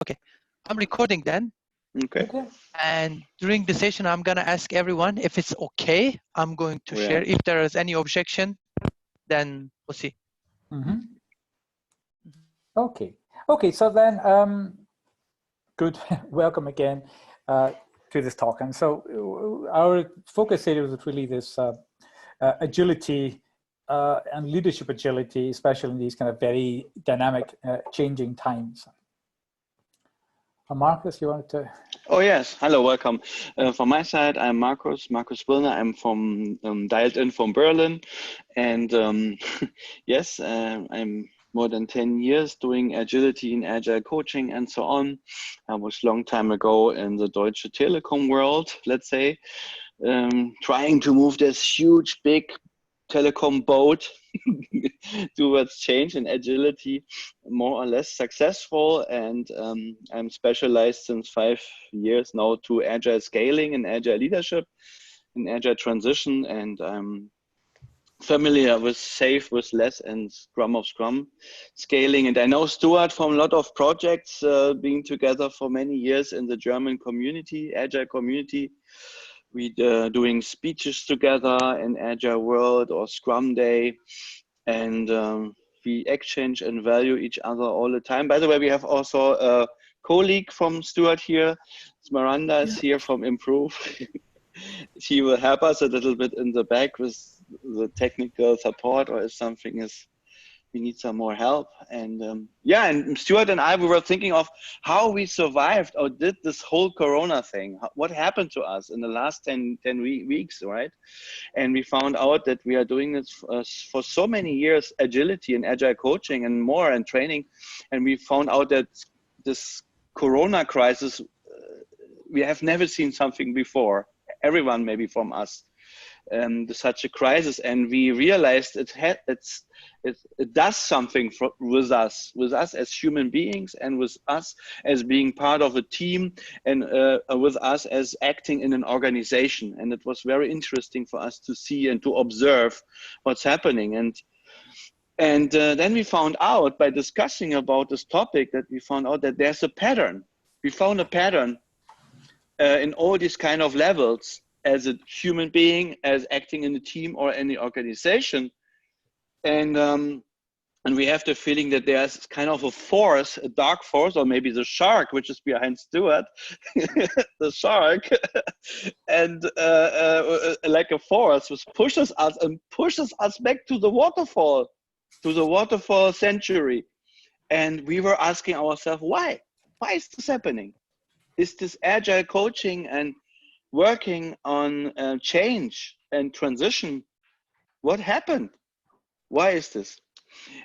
Okay, I'm recording then. Okay. And during the session, I'm going to ask everyone if it's okay. I'm going to share. If there is any objection, then we'll see. Okay. Okay. So then, good. Welcome again to this talk. And so our focus area was really this agility and leadership agility, especially in these kind of very dynamic, changing times. Marcus, you wanted to? Oh, yes. Hello, welcome. From my side, I'm Marcus Wilner. I'm from dialed in from Berlin. And yes, I'm more than 10 years doing agility and agile coaching and so on. I was a long time ago in the Deutsche Telekom world, let's say, trying to move this huge, big telecom boat towards change and agility, more or less successful. And I'm specialized since 5 years now to agile scaling and agile leadership and agile transition. And I'm familiar with SAFe, with less, and Scrum of Scrum scaling. And I know Stuart from a lot of projects, being together for many years in the German community, agile community. We doing speeches together in Agile World or Scrum Day, and we exchange and value each other all the time. By the way, we have also a colleague from Stuart here. Miranda is here from Improve. She will help us a little bit in the back with the technical support, or if something is, we need some more help. And yeah, and Stuart and I, we were thinking of how we survived or did this whole Corona thing. What happened to us in the last 10 weeks, right? And we found out that we are doing this for so many years, agility and agile coaching and more and training. And we found out that this Corona crisis, we have never seen something before. Everyone maybe from us. Such a crisis, and we realized it does something with us as human beings, and with us as being part of a team, and with us as acting in an organization. And it was very interesting for us to see and to observe what's happening. And then we found out, by discussing about this topic, that we found out that there's a pattern. We found a pattern in all these kind of levels, as a human being, as acting in a team or any organization. And we have the feeling that there's kind of a force, a dark force, or maybe the shark, which is behind Stuart, the shark, and like a force which pushes us back to the waterfall century. And we were asking ourselves, why? Why is this happening? Is this agile coaching and working on change and transition? What happened? Why is this?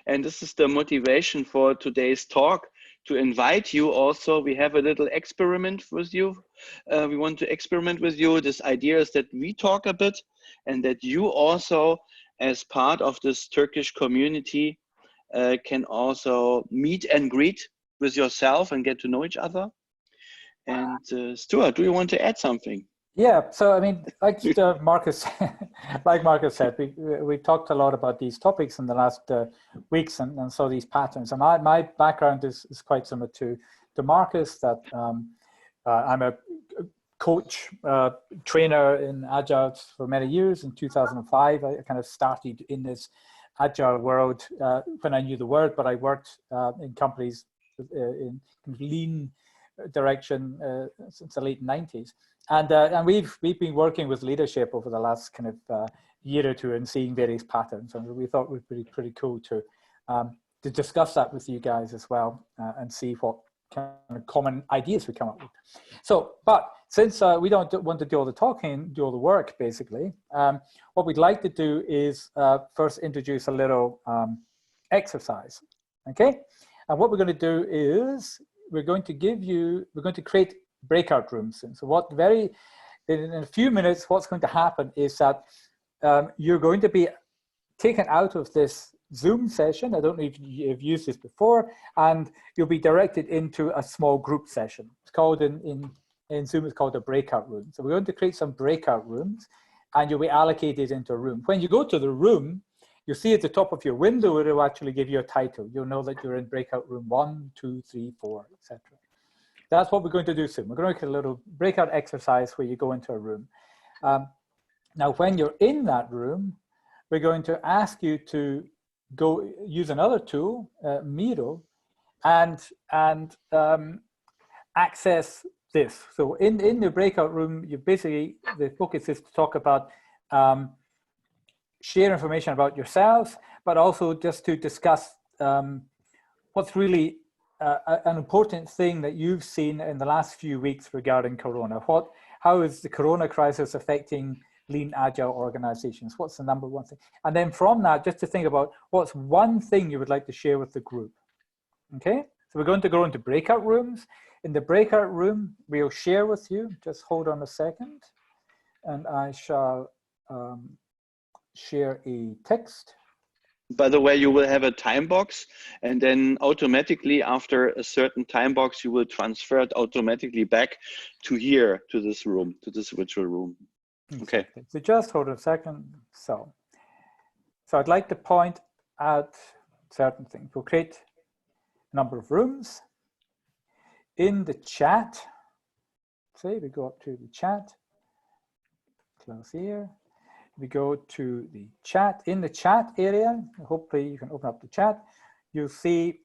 And this is the motivation for today's talk, to invite you also. We have a little experiment with you. We want to experiment with you. This idea is that we talk a bit, and that you also, as part of this Turkish community, can also meet and greet with yourself and get to know each other. And Stuart, do you want to add something? Yeah, so I mean, like Marcus, like Marcus said, we talked a lot about these topics in the last weeks, and saw these patterns. And my background is quite similar to Marcus. That I'm a coach, trainer in Agile for many years. In 2005, I kind of started in this Agile world when I knew the word, but I worked in companies in lean direction since the late 90s. And we've been working with leadership over the last kind of year or two and seeing various patterns, and we thought it would be pretty cool to discuss that with you guys as well, and see what kind of common ideas we come up with. So, but since we don't want to do all the talking, do all the work, basically, what we'd like to do is first introduce a little exercise, okay? And what we're going to do is we're going to create breakout rooms. And so in a few minutes, what's going to happen is that you're going to be taken out of this Zoom session. I don't know if you've used this before, and you'll be directed into a small group session. It's called in Zoom, it's called a breakout room. So we're going to create some breakout rooms, and you'll be allocated into a room. When you go to the room, you'll see at the top of your window, it will actually give you a title. You'll know that you're in breakout room 1, 2, 3, 4, etc. That's what we're going to do soon. We're going to do a little breakout exercise where you go into a room. Now, when you're in that room, we're going to ask you to go use another tool, Miro, and access this. So in the breakout room, you basically, the focus is to talk about share information about yourselves, but also just to discuss what's really an important thing that you've seen in the last few weeks regarding Corona. How is the Corona crisis affecting lean agile organizations? What's the number one thing? And then from that, just to think about what's one thing you would like to share with the group. Okay, so we're going to go into breakout rooms. In the breakout room, we'll share with you, just hold on a second, and I shall share a text. By the way, you will have a time box, and then automatically after a certain time box, you will transfer it automatically back to here, to this room, to this virtual room. Exactly. Okay. So just hold on a second. So I'd like to point out certain things. We'll create a number of rooms. In the chat, say we go up to the chat, close here. We go to the chat. In the chat area, hopefully you can open up the chat, you'll see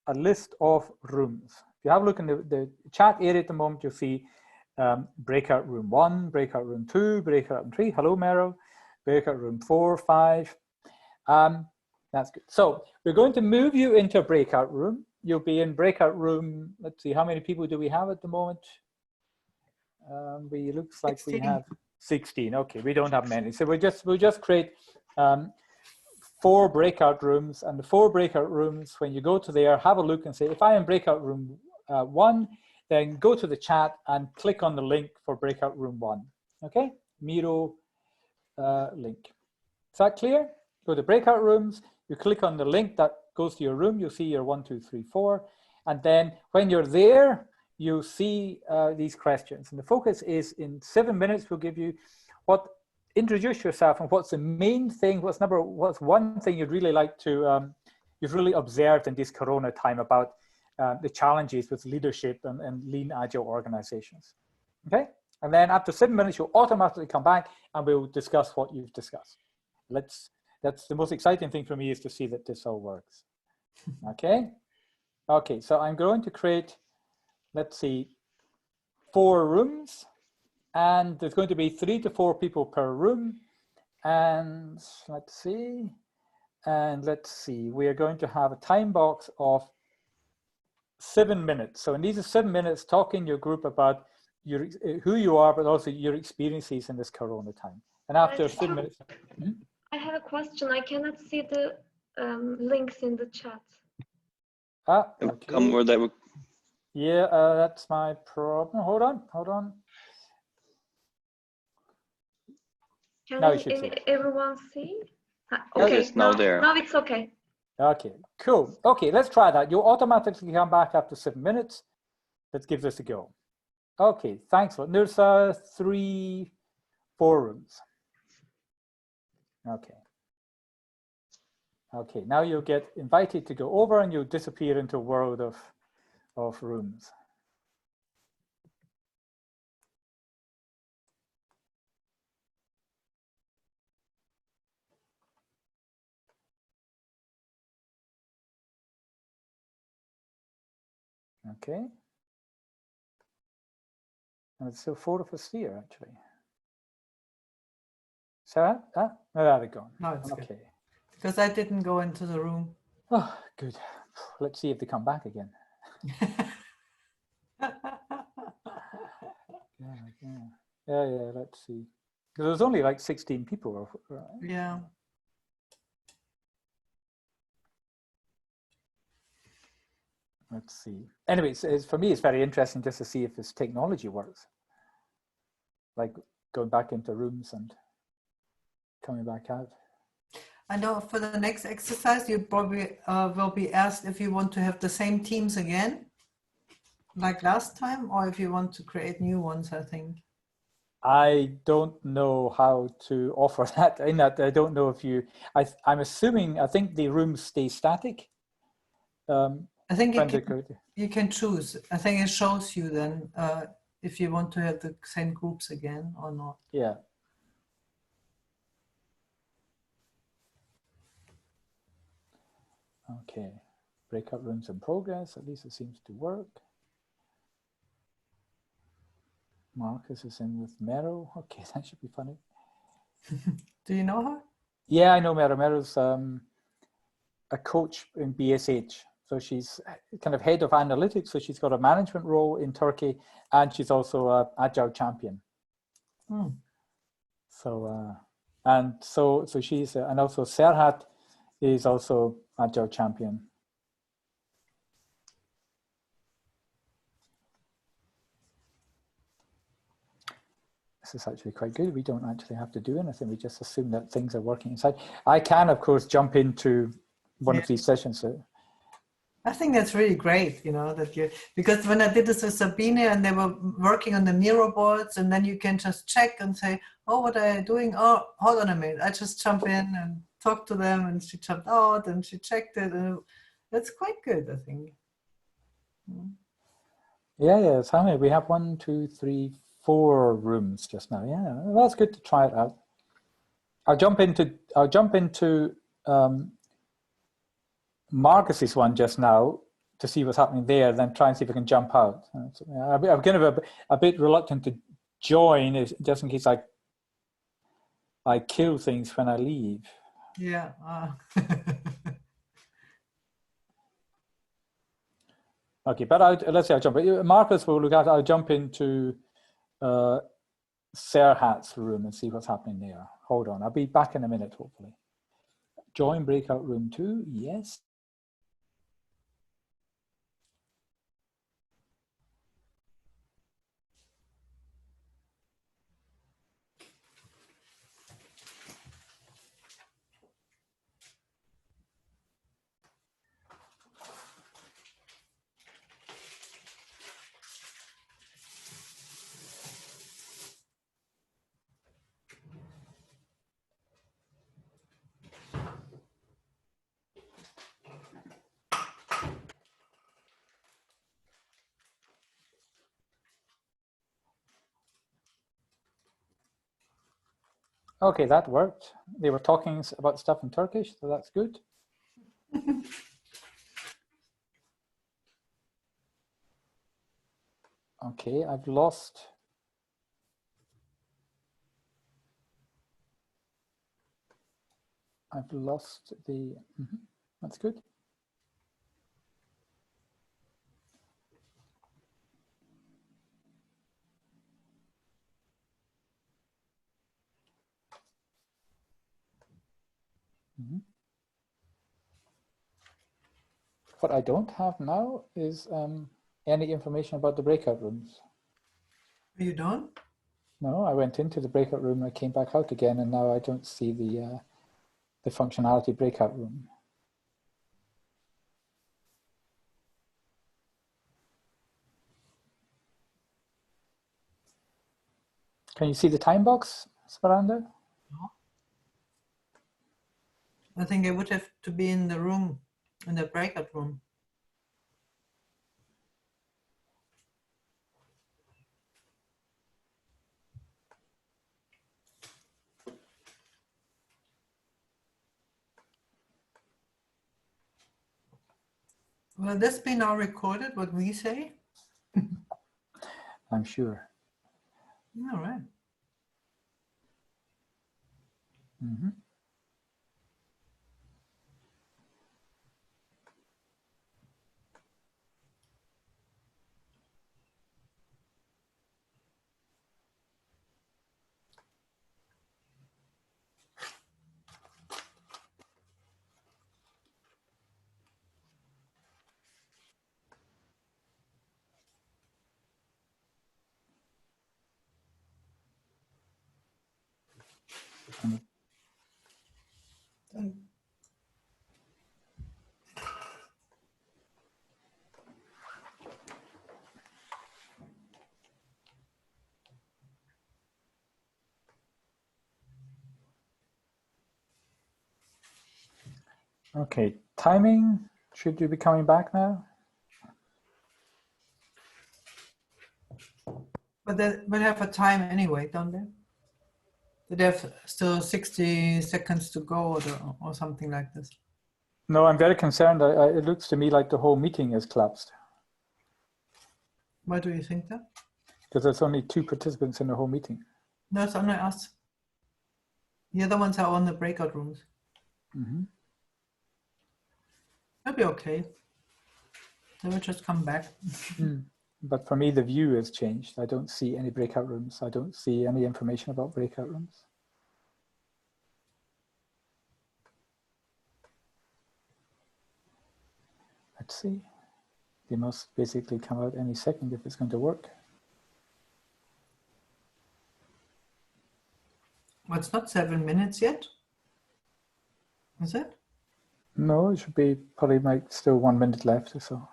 a list of rooms. If you have a look in the chat area at the moment, you'll see breakout room 1, breakout room 2, breakout room 3. Hello, Meryl. Breakout room 4, 5. That's good. So we're going to move you into a breakout room. You'll be in breakout room. Let's see, how many people do we have at the moment? Looks like 16. We have 16. Okay, we don't have many. So we'll just create 4 breakout rooms, and the 4 breakout rooms, when you go to there, have a look and say, if I am breakout room 1, then go to the chat and click on the link for breakout room 1. Okay, Miro link. Is that clear? Go to breakout rooms, you click on the link that goes to your room, you'll see your 1, 2, 3, 4. And then when you're there, you'll see these questions. And the focus is in 7 minutes, we'll give you introduce yourself and what's the main thing, what's one thing you'd really like to, you've really observed in this Corona time about the challenges with leadership and lean agile organizations. Okay? And then after 7 minutes, you'll automatically come back and we'll discuss what you've discussed. That's the most exciting thing for me, is to see that this all works. Okay? Okay, so I'm going to create, let's see, 4 rooms, and there's going to be 3 to 4 people per room. And let's see, we are going to have a time box of 7 minutes. So in these 7 minutes, talk in your group about who you are, but also your experiences in this Corona time. And after 7 minutes. I have a question. I cannot see the links in the chat. Okay. Yeah, that's my problem. Hold on. Can now you should see. Everyone see? Okay, yes, now there. Now it's okay. Okay, cool. Okay, let's try that. You'll automatically come back after 7 minutes. Let's give this a go. Okay, thanks. There's 3, 4 rooms. Okay, now you'll get invited to go over and you'll disappear into a world of rooms. Okay. And it's still 4 of us here, actually. Sarah? Oh, there we go. No, it's okay. Good. Because I didn't go into the room. Oh, good. Let's see if they come back again. Yeah, let's see. Because there's only like 16 people. Right? Yeah. Let's see. Anyway, for me, it's very interesting just to see if this technology works. Like going back into rooms and coming back out. I know for the next exercise, you probably will be asked if you want to have the same teams again, like last time, or if you want to create new ones, I think. I don't know how to offer that. In that, I don't know if I'm assuming, I think the rooms stay static. I think Friend you can choose. I think it shows you then if you want to have the same groups again or not. Yeah. Okay. Breakout rooms in progress. At least it seems to work. Marcus is in with Mero. Okay, that should be funny. Do you know her? Yeah, I know Mero. Mero's a coach in BSH. So she's kind of head of analytics. So she's got a management role in Turkey, and she's also an agile champion. Hmm. So so she's and also Serhat is also agile champion. This is actually quite good. We don't actually have to do anything. We just assume that things are working inside. I can, of course, jump into one of these sessions. I think that's really great, you know, that you, because when I did this with Sabine and they were working on the Miro boards, and then you can just check and say, oh, what are you doing? Oh, hold on a minute. I just jump in and talk to them, and she jumped out and she checked it. And that's quite good, I think. Yeah. It's how many? We have 1, 2, 3, 4 rooms just now. Yeah, well, that's good to try it out. I'll jump into Marcus's one just now to see what's happening there, then try and see if I can jump out. I'm kind of a bit reluctant to join, just in case I kill things when I leave. Yeah. Okay, but let's say I jump. Marcus will look at. I'll jump into Serhat's room and see what's happening there. Hold on, I'll be back in a minute, hopefully. Join breakout room 2. Yes. Okay, that worked. They were talking about stuff in Turkish, so that's good. Okay, I've lost the, that's good. What I don't have now is any information about the breakout rooms. You don't? No, I went into the breakout room, I came back out again, and now I don't see the functionality breakout room. Can you see the time box, Sparanda? No. I think I would have to be in the room, in the breakout room. Will this be now recorded, what we say? I'm sure. All right. Okay, timing, should you be coming back now? But they have a time anyway, don't they? They have still 60 seconds to go or something like this. No, I'm very concerned. It looks to me like the whole meeting is collapsed. Why do you think that? Because there's only 2 participants in the whole meeting. No, it's only us. The other ones are on the breakout rooms. Mm-hmm. That'll be okay. They will just come back. But for me, the view has changed. I don't see any breakout rooms. I don't see any information about breakout rooms. Let's see. They must basically come out any second if it's going to work. Well, it's not 7 minutes yet. Is it? No, it should be probably like still 1 minute left or so.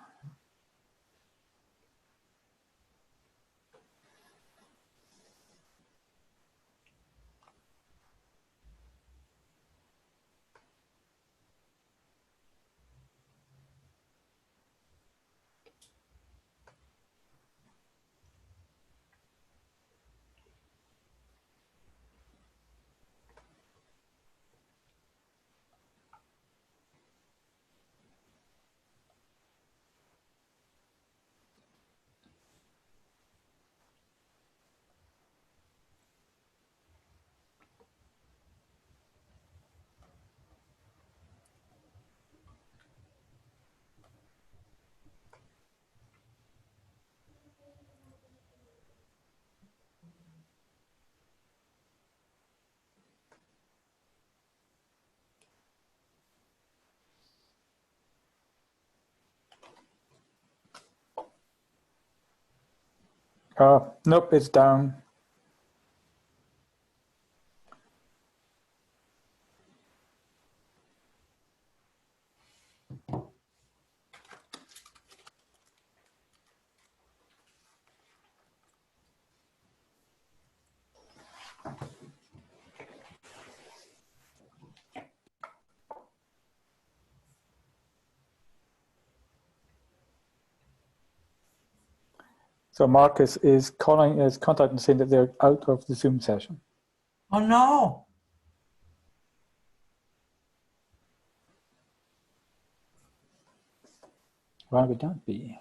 Nope, it's down. So Marcus is contacting saying that they're out of the Zoom session. Oh no! Why would that be?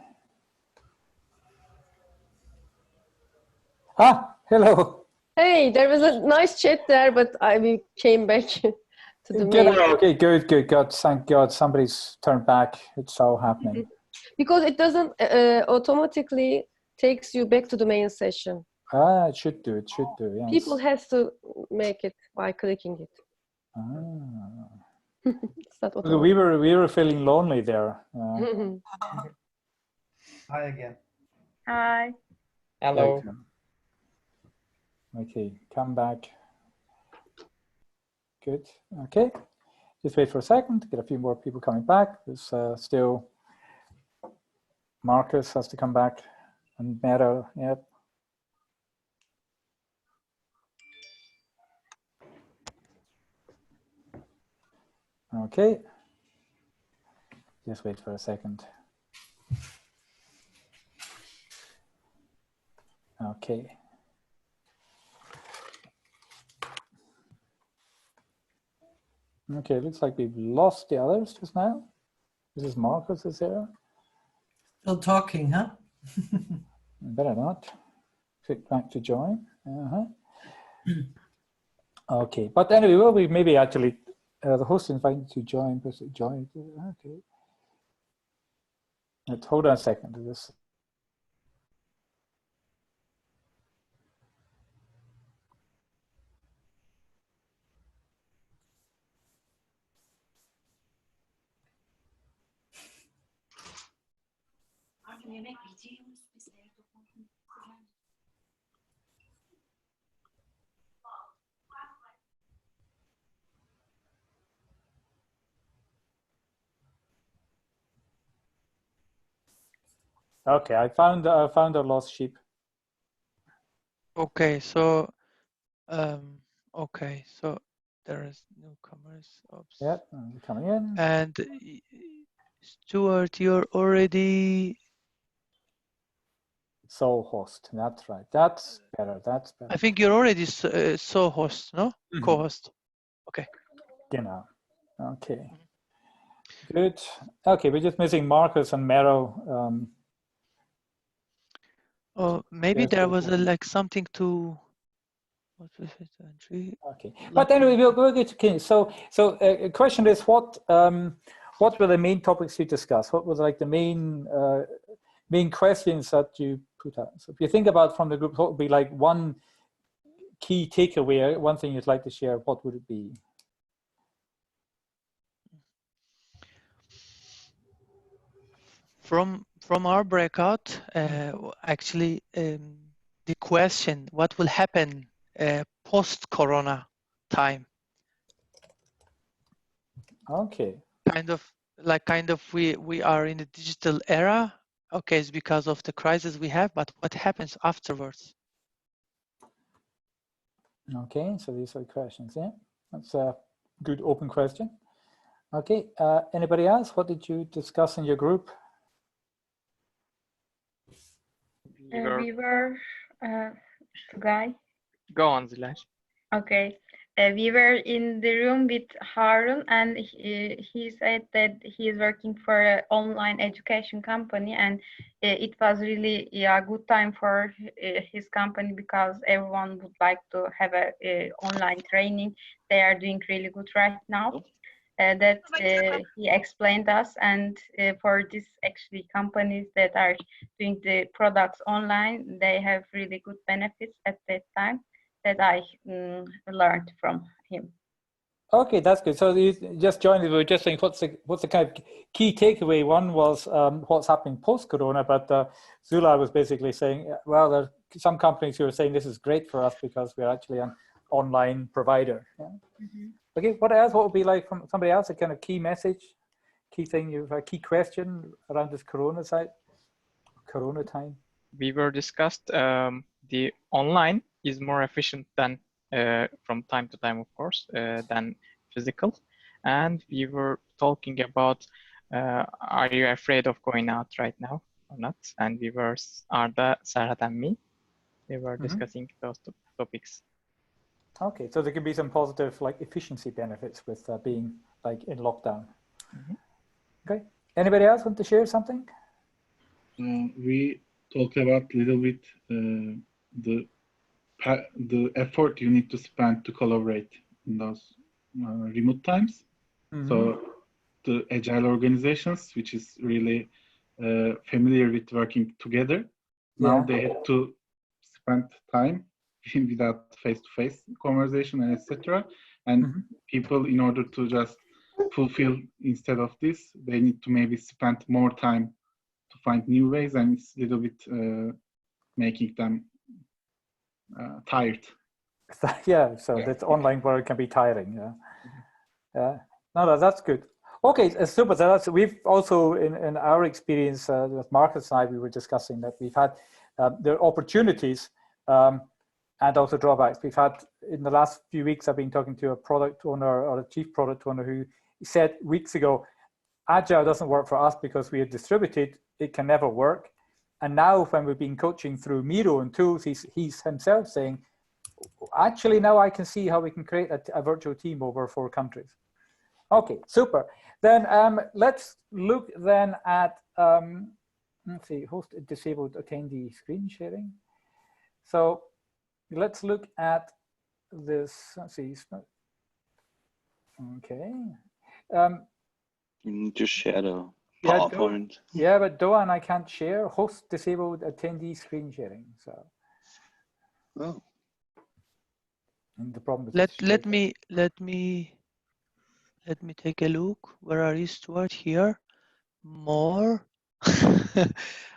Ah, hello. Hey, there was a nice chat there, but we came back to the main. Okay, good. God, thank God, somebody's turned back. It's all happening. Because it doesn't automatically takes you back to the main session. Ah, it should do. It should do. Yes. People has to make it by clicking it. Ah. It's not So we were feeling lonely there. Hi again. Hi. Hello. Okay, come back. Good. Okay. Just wait for a second to get a few more people coming back. There's still Marcus has to come back and Meta. Yep. Okay. Just wait for a second. Okay. Okay, looks like we've lost the others just now. This is Marcus is there. Still talking, huh? Better not. Click back to join. Okay, but anyway, well, we maybe actually the host invited to join. Join. Okay. Let's hold on a second. This. Okay, I found a lost sheep. Okay, so there is newcomers. Oops. Yep, coming in. And Stuart, you're already So host, that's right. That's better. That's better. I think you're already so host, no? Co-host. Okay. Genau. Okay. Good. Okay, we're just missing Marcus and Mero. Oh, maybe there was like something to. What was it? Entry. Okay, but anyway, we'll get to King. So the question is, what were the main topics you discussed? What was like the main questions that you put out? So if you think about from the group, what would be like one key takeaway, one thing you'd like to share? What would it be? From our breakout, actually, the question, what will happen post-corona time? Okay. Kind of we are in a digital era. Okay, it's because of the crisis we have, but what happens afterwards? Okay, so these are the questions. Yeah, that's a good open question. Okay, anybody else? What did you discuss in your group? We were Guy. Go on, Zilash. Okay. We were in the room with Harun, and he said that he is working for an online education company, and it was really a good time for his company because everyone would like to have a online training. They are doing really good right now. That he explained us, and for these actually companies that are doing the products online, they have really good benefits at that time that I learned from him. Okay, that's good. So you just joined. We were just saying what's the kind of key takeaway. One was what's happening post-corona, but Zula was basically saying, well, there are some companies who are saying this is great for us because we're actually an online provider. Yeah? Okay, what else? What would be like from somebody else? A kind of key message, key thing, you have a key question around this Corona time. We were discussed the online is more efficient than from time to time, of course, than physical. And we were talking about, are you afraid of going out right now or not? And we were, Arda, Serhat and me, we were discussing those topics. Okay, so there can be some positive like efficiency benefits with being like in lockdown. Okay, anybody else want to share something? We talked about a little bit the effort you need to spend to collaborate in those remote times. So the agile organizations, which is really familiar with working together, now they have to spend time without face-to-face conversation and etc. And people, in order to just fulfill instead of this, they need to maybe spend more time to find new ways, and it's a little bit making them tired. Yeah, so that online work can be tiring. Yeah, no, that's good. Okay, super. So we've also in our experience with Marcus and I, we were discussing that we've had the opportunities and also drawbacks. We've had in the last few weeks, I've been talking to a product owner or a chief product owner who said weeks ago, Agile doesn't work for us because we are distributed, it can never work. And now when we've been coaching through Miro and tools, he's himself saying, actually now I can see how we can create a virtual team over 4 countries. Okay, super. Then let's look then at, let's see, host disabled attendee screen sharing. So let's look at this, let's see. Okay. You need to share the PowerPoint. Yeah, but Doan, I can't share. Host disabled attendee screen sharing. So. Oh. And the problem is let me take a look. Where are you, Stuart? Here. More.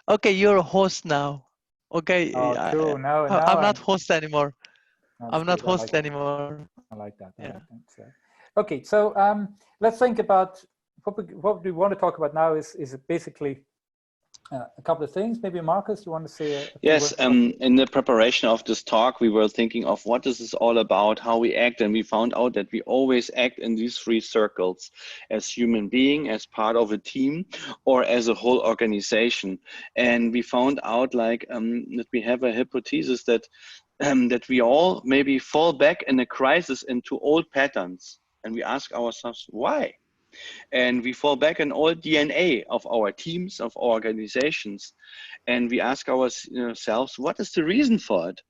Okay, you're a host now. Okay. Oh, cool. Now I'm not host anymore. I'm not good. host anymore. I like that. I like that. So, okay, so let's think about what we want to talk about now is basically a couple of things. Maybe Marcus, you want to say a few Yes, words? in the preparation of this talk, we were thinking of what is this all about, how we act, and we found out that we always act in these three circles: as human being, as part of a team, or as a whole organization. And we found out like that we have a hypothesis that that we all maybe fall back in a crisis into old patterns, and we ask ourselves why. And we fall back in old DNA of our teams, of our organizations, and we ask ourselves, what is the reason for it?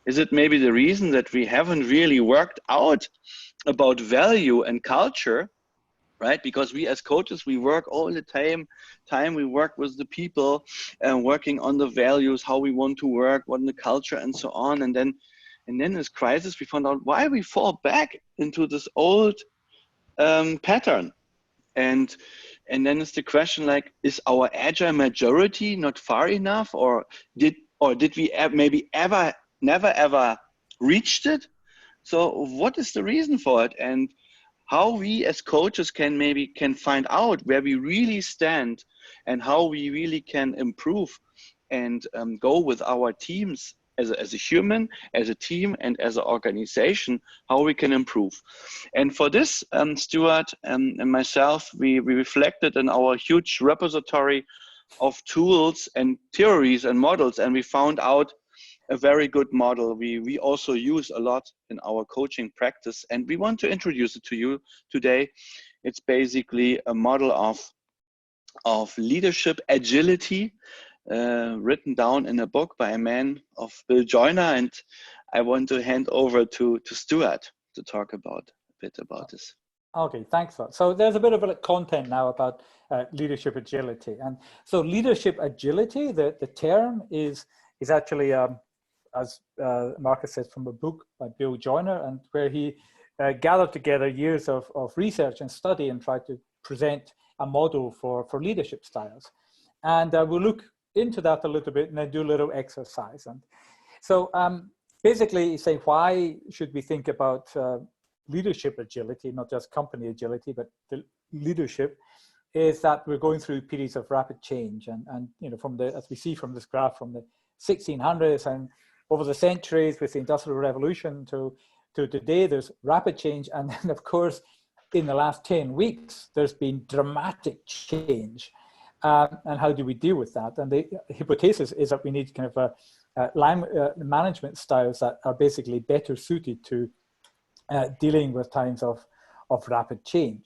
Is it maybe the reason that we haven't really worked out about value and culture, right? Because we as coaches, we work all the time we work with the people and working on the values, how we want to work, what in the culture and so on. And then this crisis, we found out why we fall back into this old pattern. And then it's the question like, is our agile majority not far enough, or did we maybe never ever reached it? So what is the reason for it, and how we as coaches can find out where we really stand and how we really can improve and go with our teams as a human, as a team, and as an organization, how we can improve. And for this, Stuart and myself, we reflected in our huge repository of tools and theories and models, and we found out a very good model we also use a lot in our coaching practice, and we want to introduce it to you today. It's basically a model of leadership agility, written down in a book by a man of Bill Joyner, and I want to hand over to Stuart to talk a bit about this. Okay, thanks for that. So there's a bit of content now about leadership agility, and so leadership agility, the term is actually as Marcus says, from a book by Bill Joyner, and where he gathered together years of research and study and tried to present a model for leadership styles. And we'll look into that a little bit and then do a little exercise. And so basically say, why should we think about leadership agility, not just company agility, but the leadership, is that we're going through periods of rapid change. And you know, from as we see from this graph, from the 1600s and over the centuries with the Industrial Revolution to today, there's rapid change. And then of course, in the last 10 weeks, there's been dramatic change. And how do we deal with that? And the hypothesis is that we need kind of management styles that are basically better suited to dealing with times of rapid change.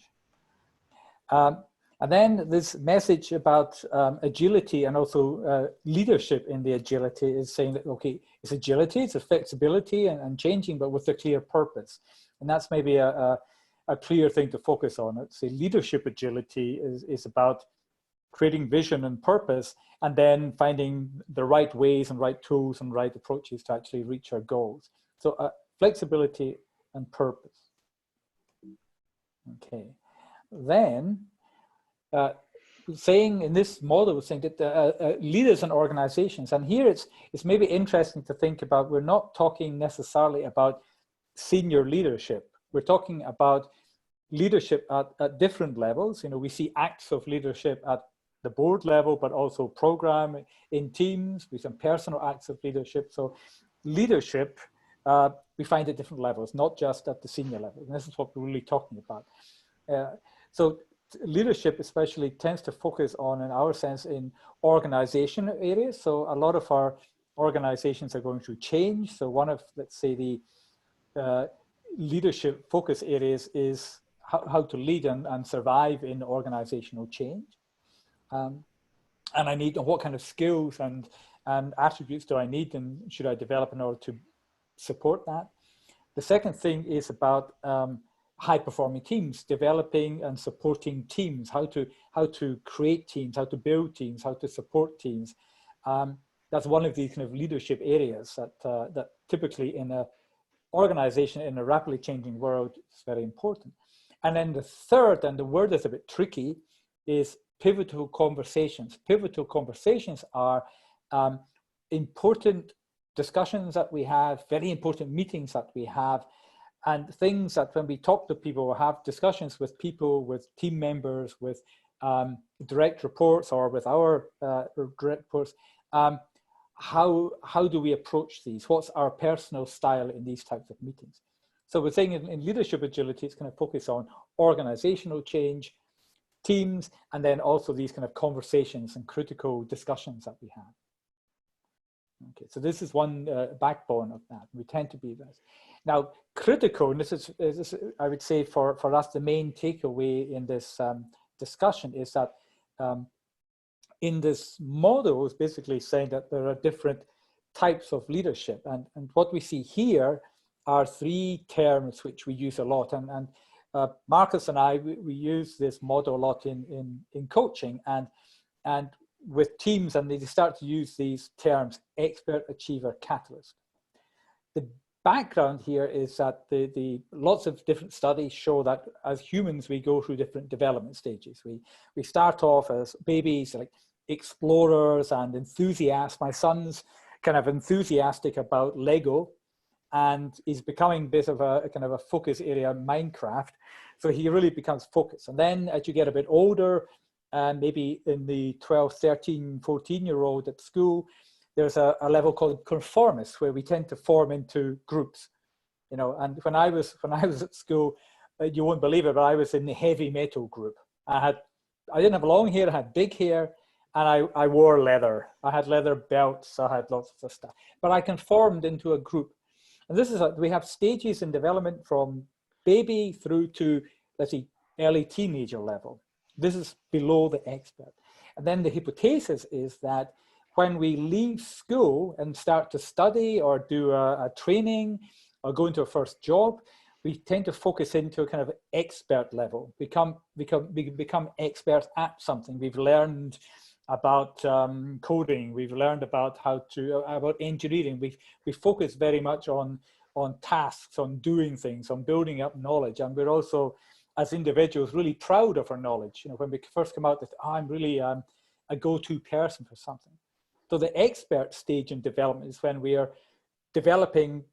And then this message about agility and also leadership in the agility is saying that, okay, it's agility, it's a flexibility and changing, but with a clear purpose. And that's maybe a clear thing to focus on. It's a leadership agility is about creating vision and purpose, and then finding the right ways and right tools and right approaches to actually reach our goals. So flexibility and purpose. Okay, then saying in this model, saying that leaders and organizations, and here it's maybe interesting to think about, we're not talking necessarily about senior leadership. We're talking about leadership at different levels. You know, we see acts of leadership at the board level, but also program in teams, with some personal acts of leadership. So leadership, we find at different levels, not just at the senior level. And this is what we're really talking about. So leadership especially tends to focus on, in our sense, in organization areas. So a lot of our organizations are going through change. So one of, let's say, the leadership focus areas is how to lead and survive in organizational change. And I need, what kind of skills and attributes do I need and should I develop in order to support that? The second thing is about high-performing teams, developing and supporting teams, how to create teams, how to build teams, how to support teams. That's one of the kind of leadership areas that typically in an organization in a rapidly changing world is very important. And then the third, and the word is a bit tricky, is pivotal conversations. Pivotal conversations are important discussions that we have, very important meetings that we have, and things that when we talk to people or have discussions with people, with team members, with direct reports or with our direct reports, how do we approach these? What's our personal style in these types of meetings? So we're saying in leadership agility, it's going to focus on organizational change, teams, and then also these kind of conversations and critical discussions that we have. Okay, so this is one backbone of that. We tend to be this. Now, critical, and this is I would say for us, the main takeaway in this discussion is that in this model is basically saying that there are different types of leadership. And what we see here are three terms which we use a lot. And Marcus and I, we use this model a lot in coaching and with teams, and they start to use these terms: expert, achiever, catalyst. The background here is that the lots of different studies show that as humans, we go through different development stages. We start off as babies, like explorers and enthusiasts. My son's kind of enthusiastic about Lego, and he's becoming a bit of a kind of a focus area, Minecraft. So he really becomes focused. And then as you get a bit older, and maybe in the 12, 13, 14-year-old at school, there's a level called conformist, where we tend to form into groups, you know. And when I was at school, you won't believe it, but I was in the heavy metal group. I didn't have long hair, I had big hair, and I wore leather. I had leather belts, I had lots of stuff. But I conformed into a group. And this is we have stages in development from baby through to, let's see, early teenager level. This is below the expert. And then the hypothesis is that when we leave school and start to study or do a training or go into a first job, we tend to focus into a kind of expert level, become experts at something. We've learned about coding, we've learned about about engineering. We focus very much on tasks, on doing things, on building up knowledge. And we're also, as individuals, really proud of our knowledge. You know, when we first come out, that I'm really a go-to person for something. So the expert stage in development is when we are developing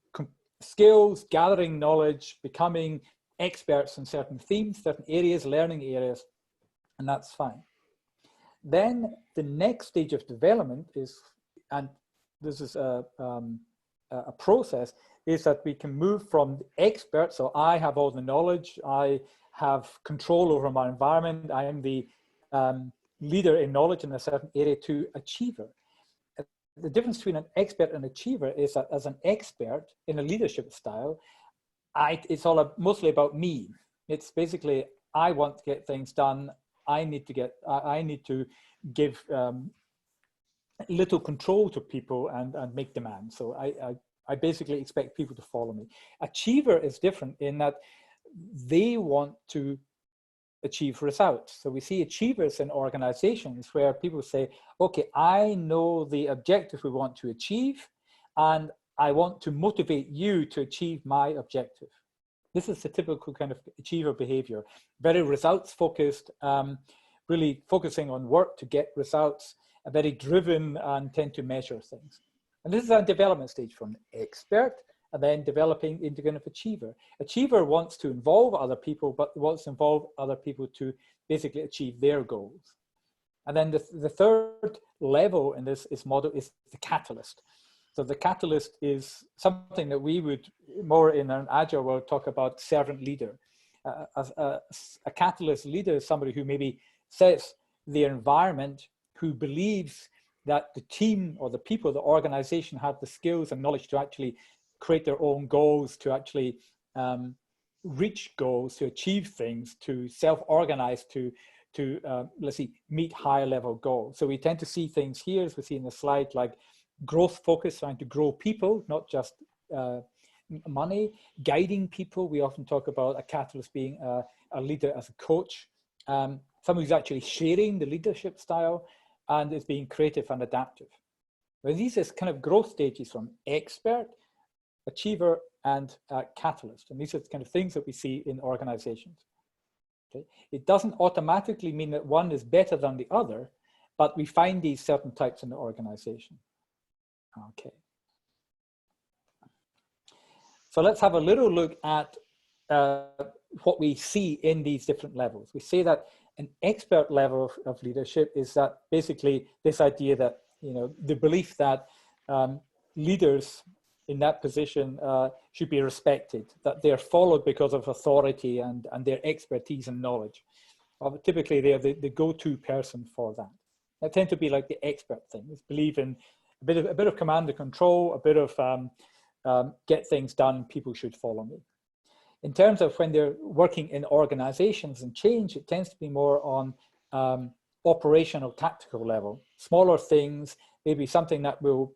skills, gathering knowledge, becoming experts in certain themes, certain areas, learning areas, and that's fine. Then the next stage of development is, and this is a process, is that we can move from expert, so I have all the knowledge, I have control over my environment, I am the leader in knowledge in a certain area, to achiever. The difference between an expert and achiever is that as an expert in a leadership style, it's all mostly about me. It's basically, I want to get things done. I need to give little control to people and make demands. So I basically expect people to follow me. Achiever is different in that they want to achieve results. So we see achievers in organizations where people say, okay, I know the objective we want to achieve, and I want to motivate you to achieve my objective. This is the typical kind of achiever behavior, very results focused, really focusing on work to get results, very driven and tend to measure things. And this is a development stage from expert and then developing into kind of achiever. Achiever wants to involve other people, but wants to involve other people to basically achieve their goals. And then the third level in this model is the catalyst. So the catalyst is something that we would more in an agile world talk about servant leader. A catalyst leader is somebody who maybe sets the environment, who believes that the team or the people, the organization have the skills and knowledge to actually create their own goals, to actually reach goals, to achieve things, to self-organize, to let's see, meet higher level goals. So we tend to see things here, as we see in the slide, like growth focus, trying to grow people, not just money, guiding people. We often talk about a catalyst being a leader as a coach, someone who's actually sharing the leadership style and is being creative and adaptive. Well, these are kind of growth stages from expert, achiever, and catalyst. And these are the kind of things that we see in organizations. Okay? It doesn't automatically mean that one is better than the other, but we find these certain types in the organization. Okay. So let's have a little look at what we see in these different levels. We say that An expert level of leadership is that basically this idea that, you know, the belief that leaders in that position should be respected, that they're followed because of authority and their expertise and knowledge. Typically, they're the go-to person for that. That tend to be like the expert thing. It's believe in a bit of command and control, a bit of get things done. People should follow me. In terms of when they're working in organizations and change, it tends to be more on operational, tactical level. Smaller things, maybe something that will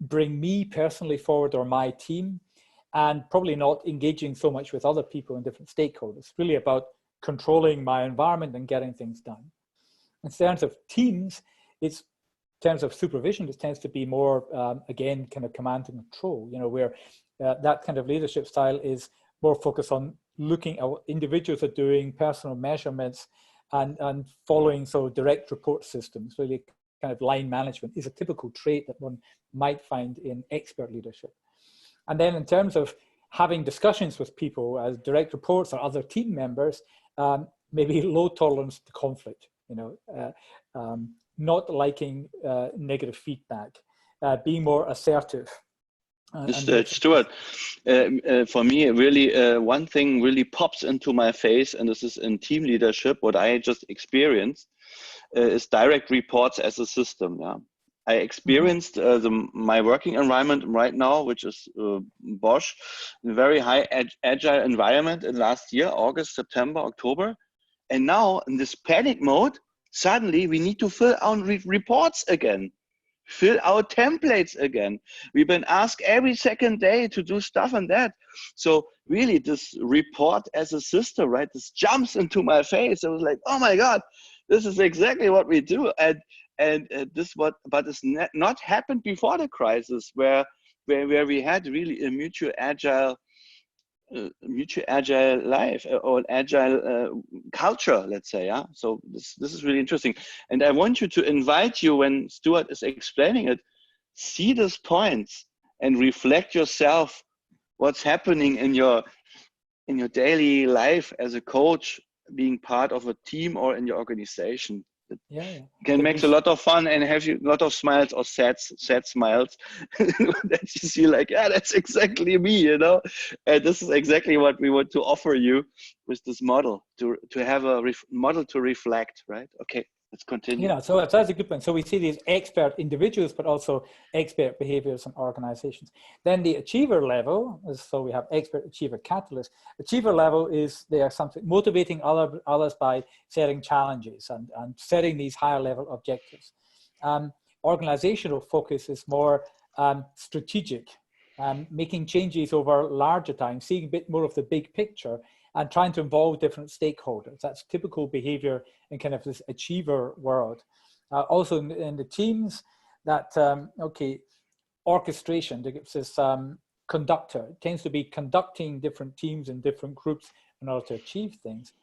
bring me personally forward or my team, and probably not engaging so much with other people and different stakeholders. It's really about controlling my environment and getting things done. In terms of teams, in terms of supervision, it tends to be more, again, kind of command and control, you know, where that kind of leadership style is more focused on looking at what individuals are doing, personal measurements, and following direct report systems. Really kind of line management is a typical trait that one might find in expert leadership. And then in terms of having discussions with people as direct reports or other team members, maybe low tolerance to conflict, you know, not liking negative feedback, being more assertive. Stuart, for me, really, one thing really pops into my face, and this is in team leadership, what I just experienced, is direct reports as a system. Yeah, I experienced my working environment right now, which is Bosch, a very high agile environment in last year, August, September, October. And now in this panic mode, suddenly we need to fill out reports again. Fill out templates again. We've been asked every second day to do stuff and that. So really this report as a system, right? This jumps into my face. I was like, oh my God, this is exactly what we do. And this but it's not happened before the crisis where we had really a mutual agile life or agile culture, let's say. Yeah, so this is really interesting, and I want you to invite you, when Stuart is explaining it, see these points and reflect yourself what's happening in your daily life as a coach, being part of a team or in your organization. It can make a lot of fun and have you a lot of smiles or sad smiles that you see like, yeah, that's exactly me, you know. And this is exactly what we want to offer you with this model, to have a model to reflect, right? Okay, let's continue. Yeah, so that's a good point. So we see these expert individuals, but also expert behaviors and organizations. Then the achiever level, so we have expert, achiever, catalyst. Achiever level is they are something motivating others by setting challenges and setting these higher level objectives. Organizational focus is more strategic, making changes over larger time, seeing a bit more of the big picture, and trying to involve different stakeholders. That's typical behavior in kind of this achiever world. Also in the teams, that, orchestration, this conductor, it tends to be conducting different teams and different groups in order to achieve things.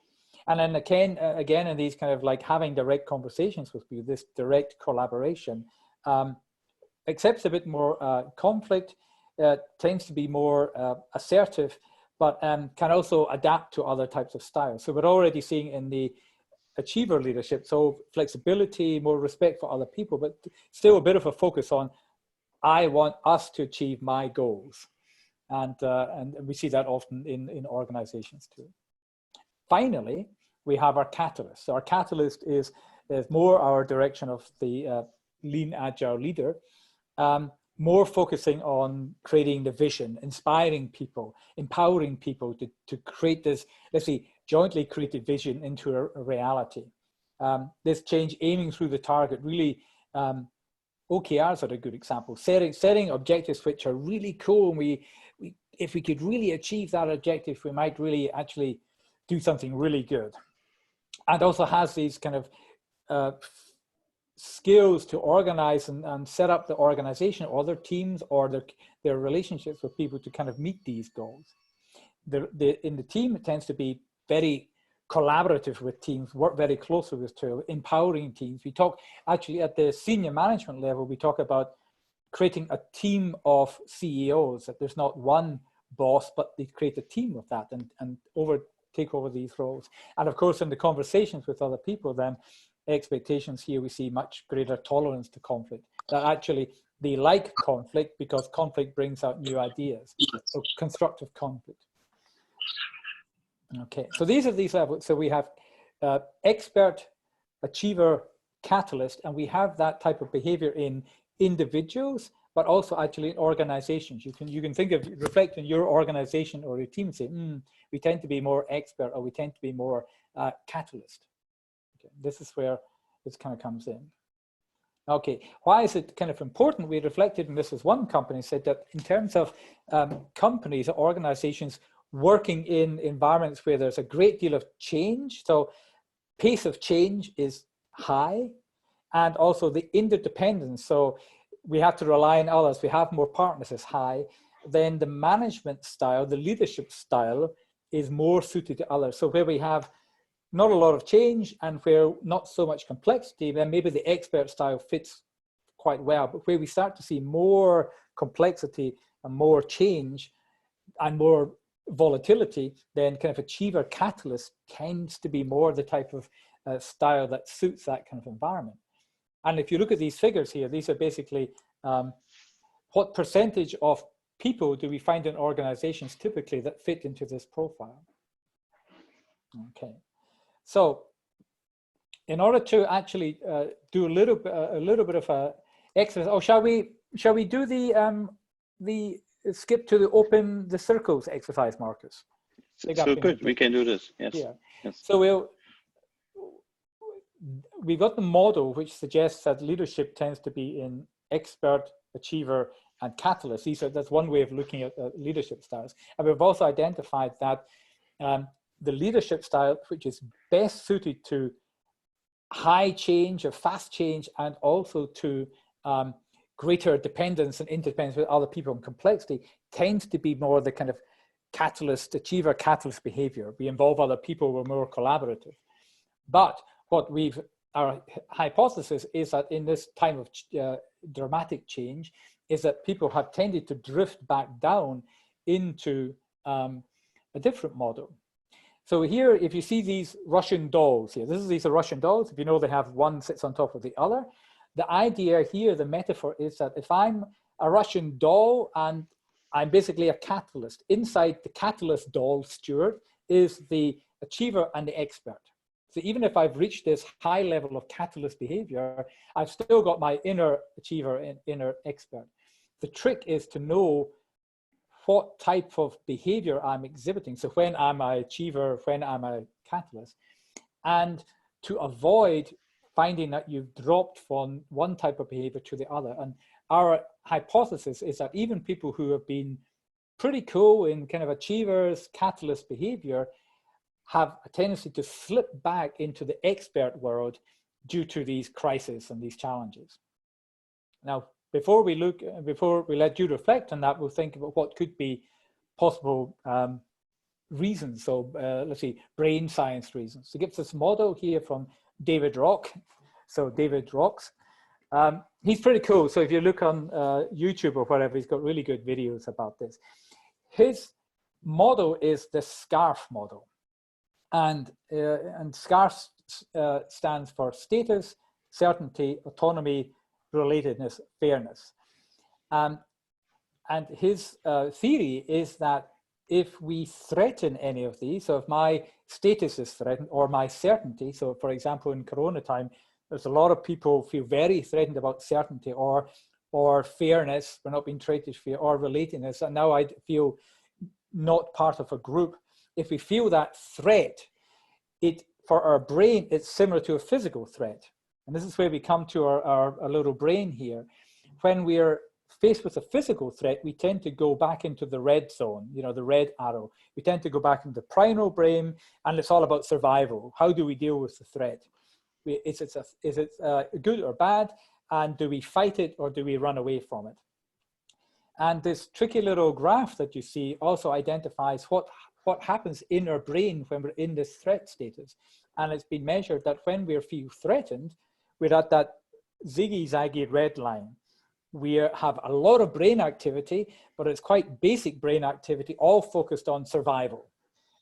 And then again, in these kind of like having direct conversations with people, this direct collaboration, accepts a bit more conflict, tends to be more assertive, but can also adapt to other types of styles. So we're already seeing in the achiever leadership, so flexibility, more respect for other people, but still a bit of a focus on, I want us to achieve my goals. And we see that often in organizations too. Finally, we have our catalyst. So our catalyst is more our direction of the lean agile leader, more focusing on creating the vision, inspiring people, empowering people to create this, let's say, jointly created vision into a reality. This change aiming through the target, really, OKRs are a good example. Setting objectives which are really cool, and if we could really achieve that objective, we might really actually do something really good. And also has these kind of skills to organize and set up the organization or their teams or their relationships with people to kind of meet these goals. In the team, it tends to be very collaborative with teams, work very closely with empowering teams. We talk actually at the senior management level, we talk about creating a team of CEOs, that there's not one boss, but they create a team of that. And over take over these roles. And of course, in the conversations with other people, then expectations here, we see much greater tolerance to conflict, that actually they like conflict because conflict brings out new ideas. So constructive conflict. Okay, so these are these levels. So we have expert, achiever, catalyst, and we have that type of behavior in individuals, but also actually in organizations. You can think of, reflect on your organization or your team and say, we tend to be more expert, or we tend to be more catalyst. Okay, this is where this kind of comes in. Okay, why is it kind of important? We reflected, and this is one company said that in terms of companies or organizations working in environments where there's a great deal of change, so pace of change is high, and also the interdependence, so we have to rely on others, we have more partners, is high, then the management style, the leadership style is more suited to others. So where we have not a lot of change and where not so much complexity, then maybe the expert style fits quite well. But where we start to see more complexity and more change and more volatility, then kind of achiever catalyst tends to be more the type of style that suits that kind of environment. And if you look at these figures here, these are basically what percentage of people do we find in organizations typically that fit into this profile. Okay. So in order to actually do a little bit of a exercise, oh, shall we do the skip to the circles exercise, Marcus? So good, we can do this, yes. Yeah. Yes. So we got the model which suggests that leadership tends to be in expert, achiever, and catalyst. That's one way of looking at leadership styles. And we've also identified that the leadership style, which is best suited to high change or fast change, and also to greater dependence and interdependence with other people and complexity, tends to be more the kind of catalyst, achiever, catalyst behavior. We involve other people, we're more collaborative. But what our hypothesis is that in this time of dramatic change, is that people have tended to drift back down into a different model. So here, if you see these Russian dolls here, these are Russian dolls. If you know, they have one sits on top of the other. The idea here, the metaphor is that if I'm a Russian doll and I'm basically a catalyst, inside the catalyst doll steward is the achiever and the expert. So even if I've reached this high level of catalyst behavior, I've still got my inner achiever and inner expert. The trick is to know what type of behavior I'm exhibiting. So when I'm an achiever, when I'm a catalyst, and to avoid finding that you've dropped from one type of behavior to the other. And our hypothesis is that even people who have been pretty cool in kind of achievers, catalyst behavior have a tendency to slip back into the expert world due to these crises and these challenges. Now, before we let you reflect on that, we'll think about what could be possible reasons. So let's see, brain science reasons. So it gives this model here from David Rock. So David Rocks. He's pretty cool. So if you look on YouTube or whatever, he's got really good videos about this. His model is the SCARF model. And SCARF stands for status, certainty, autonomy, relatedness, fairness. And his theory is that if we threaten any of these, so if my status is threatened or my certainty, so for example, in Corona time, there's a lot of people feel very threatened about certainty or fairness, we're not being treated fair, or relatedness, and now I feel not part of a group. If we feel that threat, for our brain, it's similar to a physical threat. And this is where we come to our little brain here. When we're faced with a physical threat, we tend to go back into the red zone, you know, the red arrow. We tend to go back into the primal brain, and it's all about survival. How do we deal with the threat? Is it good or bad? And do we fight it or do we run away from it? And this tricky little graph that you see also identifies what happens in our brain when we're in this threat status. And it's been measured that when we feel threatened, we're at that ziggy-zaggy red line. We have a lot of brain activity, but it's quite basic brain activity, all focused on survival.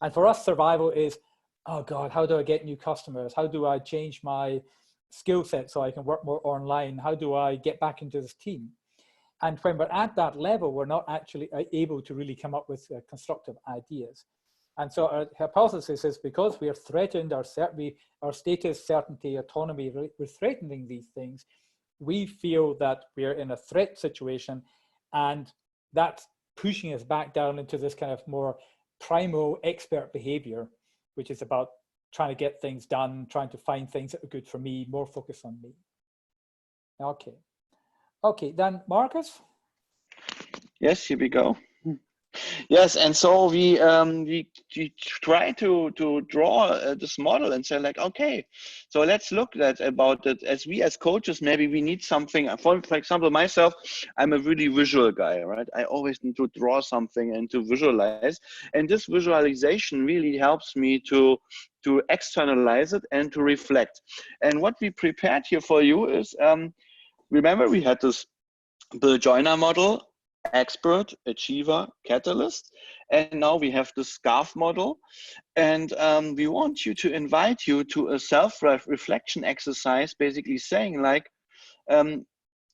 And for us, survival is, oh God, how do I get new customers? How do I change my skill set so I can work more online? How do I get back into this team? And when we're at that level, we're not actually able to really come up with constructive ideas. And so our hypothesis is because we are threatened, our status, certainty, autonomy, we're threatening these things, we feel that we're in a threat situation, and that's pushing us back down into this kind of more primal expert behavior, which is about trying to get things done, trying to find things that are good for me, more focus on me. Okay. Okay, then Marcus? Yes, here we go. Yes, and so we try to draw this model and say like, okay, so let's look at about it as we as coaches, maybe we need something. For example, myself, I'm a really visual guy, right? I always need to draw something and to visualize, and this visualization really helps me to externalize it and to reflect. And what we prepared here for you is, remember we had this the joiner model, expert, achiever, catalyst, and now we have the scarf model. And we want you to invite you to a self-reflection exercise, basically saying like, in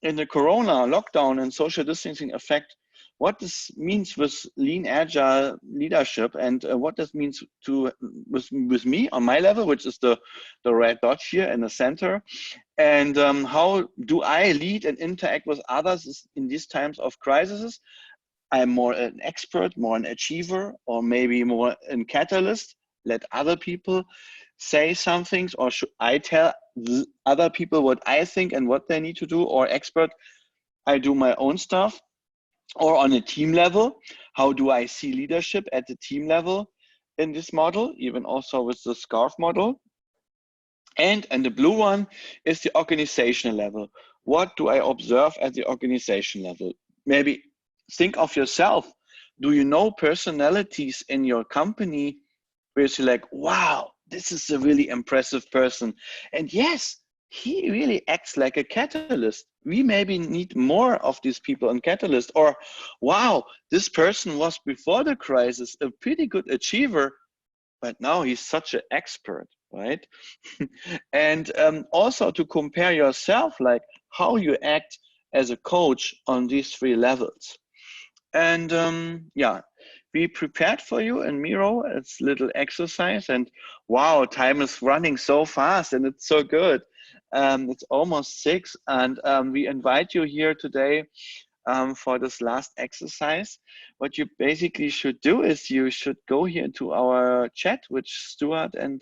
the corona lockdown and social distancing effect, what this means with lean agile leadership, and what this means to with me on my level, which is the red dot here in the center, and how do I lead and interact with others in these times of crises. I'm more an expert, more an achiever, or maybe more a catalyst. Let other people say some things, or should I tell other people what I think and what they need to do? Or expert, I do my own stuff. Or on a team level, how do I see leadership at the team level in this model, even also with the scarf model? And the blue one is the organizational level. What do I observe at the organization level? Maybe think of yourself. Do you know personalities in your company where you're like, wow, this is a really impressive person? And yes, he really acts like a catalyst. We maybe need more of these people in catalyst. Or, wow, this person was before the crisis a pretty good achiever, but now he's such an expert, right? And also to compare yourself, like how you act as a coach on these three levels. And yeah, we prepared for you in Miro. It's a little exercise, and wow, time is running so fast and it's so good. It's almost 6, and we invite you here today for this last exercise. What you basically should do is you should go here to our chat, which Stuart and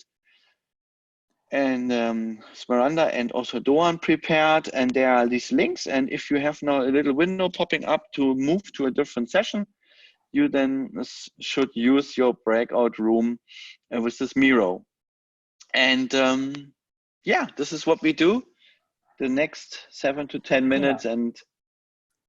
Smaranda and also Doan prepared, and there are these links. And if you have now a little window popping up to move to a different session, you then should use your breakout room with this Miro. And yeah, this is what we do the next 7 to 10 minutes. Yeah. And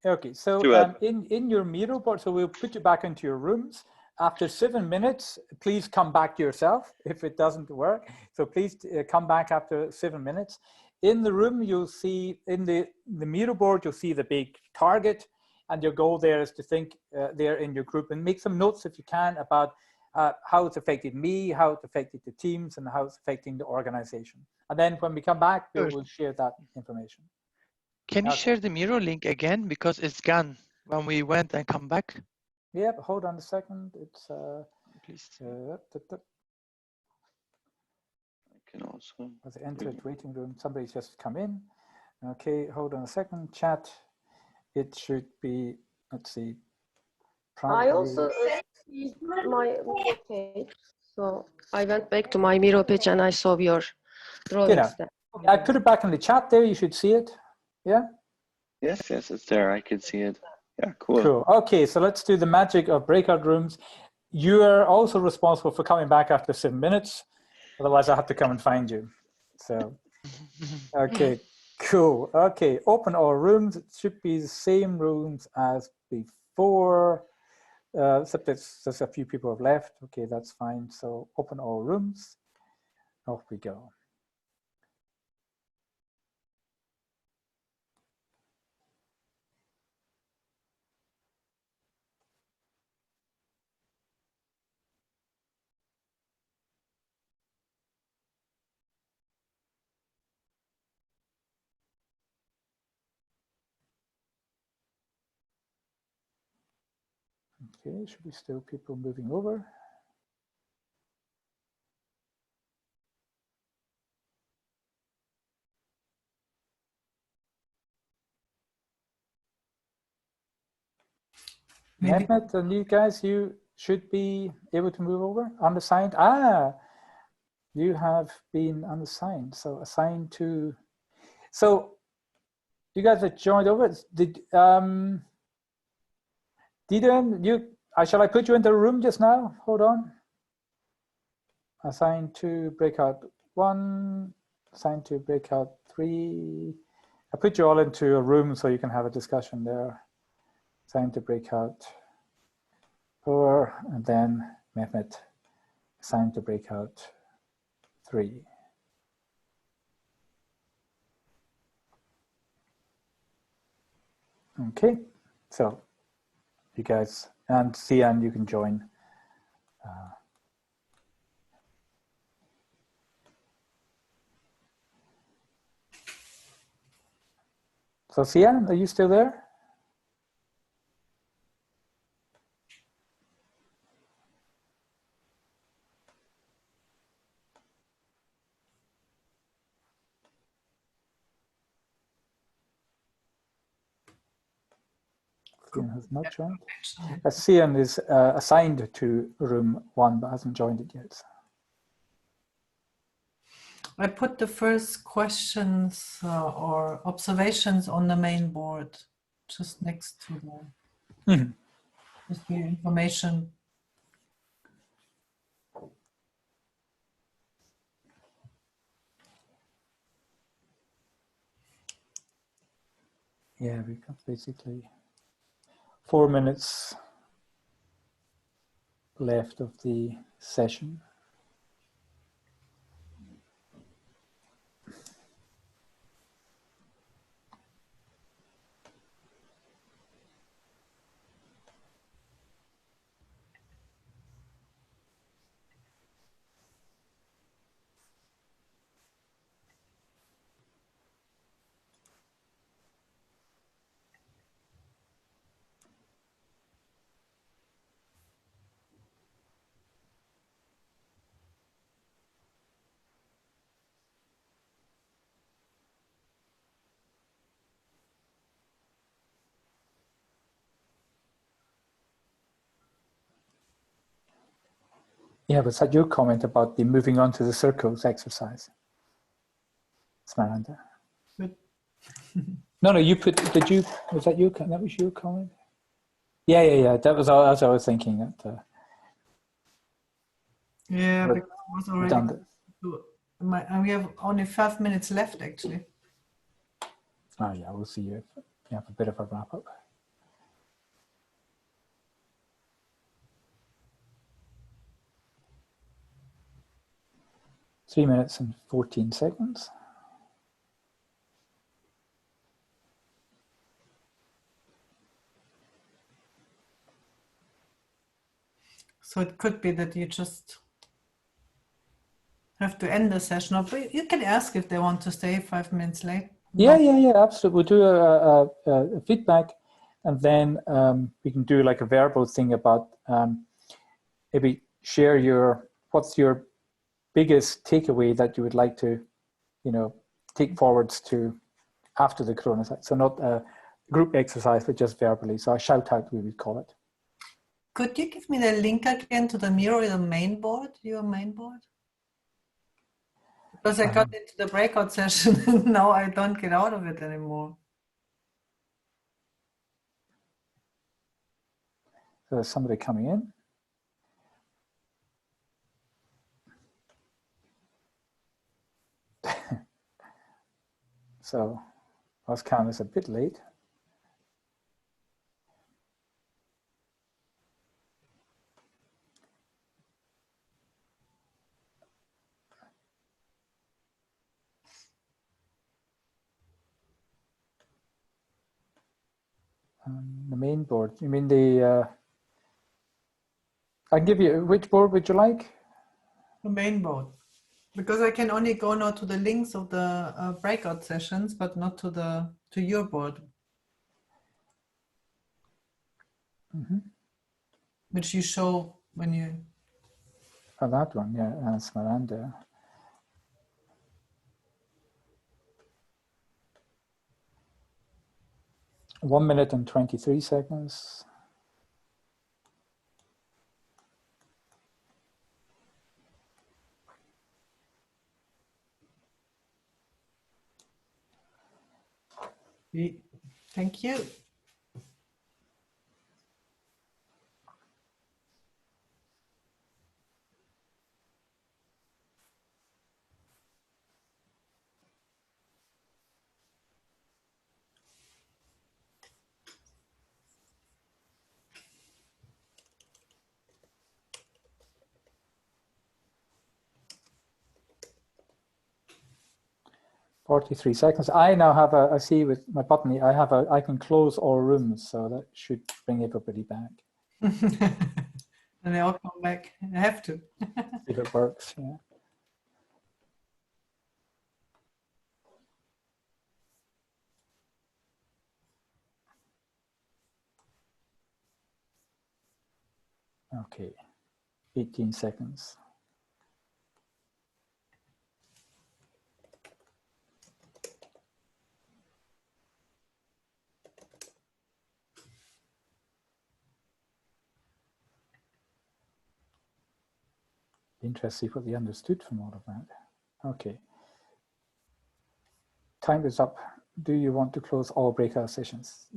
okay, so in your Miro board, so we'll put you back into your rooms. After 7 minutes, please come back to yourself if it doesn't work. So please come back after 7 minutes. In the room, you'll see, in the Miro board, you'll see the big target, and your goal there is to think there in your group and make some notes if you can about how it's affected me, how it's affected the teams, and how it's affecting the organization. And then when we come back, we'll share that information. Can you share the Miro link again? Because it's gone when we went and come back. Yeah, but hold on a second. It's please. I can also was the entered waiting room. Somebody's just come in. Okay, hold on a second. Chat. It should be. Let's see. I also see my Miro page. So I went back to my Miro page and I saw your drawings there. I put it back in the chat there. You should see it. Yeah. Yes, it's there. I can see it. Yeah, cool. Cool. Okay, so let's do the magic of breakout rooms. You are also responsible for coming back after 7 minutes. Otherwise, I have to come and find you. So, okay, cool. Okay, open all rooms. It should be the same rooms as before, except there's a few people have left. Okay, that's fine. So open all rooms. Off we go. Okay, should be still people moving over. Mehmet, and you guys, you should be able to move over. Unassigned. Ah, you have been unassigned. So assigned to. So you guys have joined over. Did Didon, you? Shall I put you in the room just now? Hold on. Assigned to breakout 1. Assigned to breakout 3. I put you all into a room so you can have a discussion there. Assigned to breakout 4, and then Mehmet assigned to breakout 3. Okay, so you guys, and Sian, you can join. So Sian, are you still there? Sian has not joined. Sian is assigned to room 1, but hasn't joined it yet. I put the first questions or observations on the main board, just next to the, just the information. Yeah, we got basically 4 minutes left of the session. Yeah, was that your comment about the moving on to the circles exercise? Smaranda. No, you put, did you, was that your, that was your comment? Yeah, that was all, as I was thinking. That, yeah, because I was already redundant. We have only 5 minutes left, actually. Oh yeah, we'll see if you have a bit of a wrap up. Three minutes and 14 seconds. So it could be that you just have to end the session, or you can ask if they want to stay 5 minutes late. Yeah, absolutely. We'll do a feedback, and then we can do like a verbal thing about maybe share what's your biggest takeaway that you would like to, take forwards to after the Corona. So not a group exercise, but just verbally. So a shout out, we would call it. Could you give me the link again to the Miro, the main board, your main board? Because I got into the breakout session and now I don't get out of it anymore. So there's somebody coming in. So Oscar is a bit late. The main board, you mean the, I'll give you, which board would you like? The main board. Because I can only go now to the links of the breakout sessions, but not to your board. Mm-hmm. which you show when you. Oh, that one, yeah, that's Miranda. One minute and 23 seconds. Thank you. Forty-three seconds. I now have I see with my button here, I can close all rooms, so that should bring everybody back. And they all come back. I have to. If it works, yeah. Okay, 18 seconds. Interesting what they understood from all of that. Okay. Time is up. Do you want to close all breakout sessions?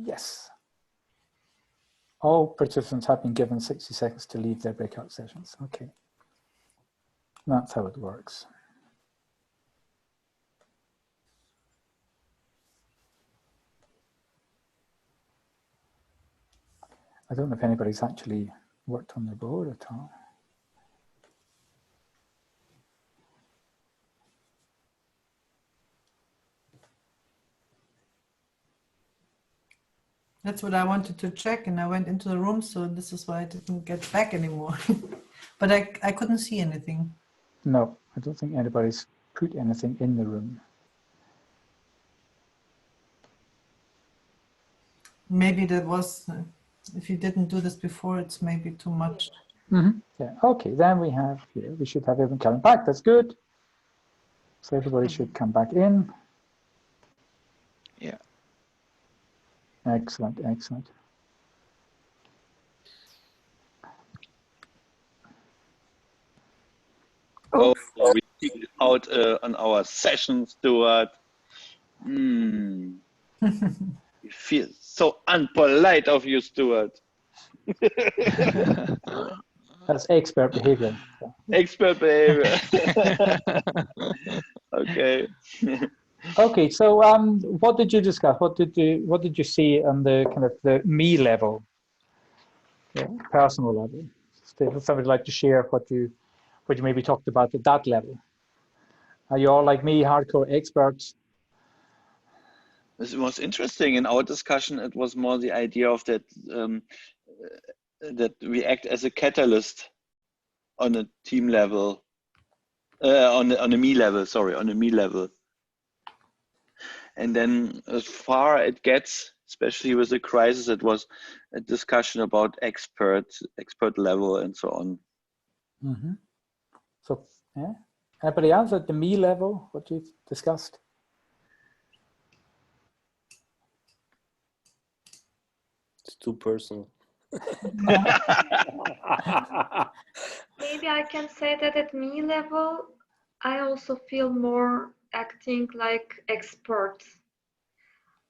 Yes. All participants have been given 60 seconds to leave their breakout sessions. Okay. That's how it works. I don't know if anybody's actually worked on the board at all. That's what I wanted to check, and I went into the room, so this is why I didn't get back anymore. But I couldn't see anything. No, I don't think anybody's put anything in the room. Maybe that was, if you didn't do this before, it's maybe too much. Mm-hmm. Yeah. Okay, then we have here, we should have everyone coming back. That's good. So everybody should come back in. Yeah. Excellent, excellent. Oh, we kicked out on our session, Stuart. You feel so unpolite of you, Stuart. That's expert behavior. Expert behavior. Okay. Okay, so what did you discuss? What did you see on the kind of the me level, personal level? Would somebody like to share what you maybe talked about at that level? Are you all like me, hardcore experts? This was interesting in our discussion. It was more the idea of that that we act as a catalyst on a team level, on a me level. Sorry, on a me level. And then, as far it gets, especially with the crisis, it was a discussion about expert level and so on. Mm-hmm. So, yeah. Anybody else at the me level? What you discussed? It's too personal. Maybe I can say that at me level, I also feel more acting like experts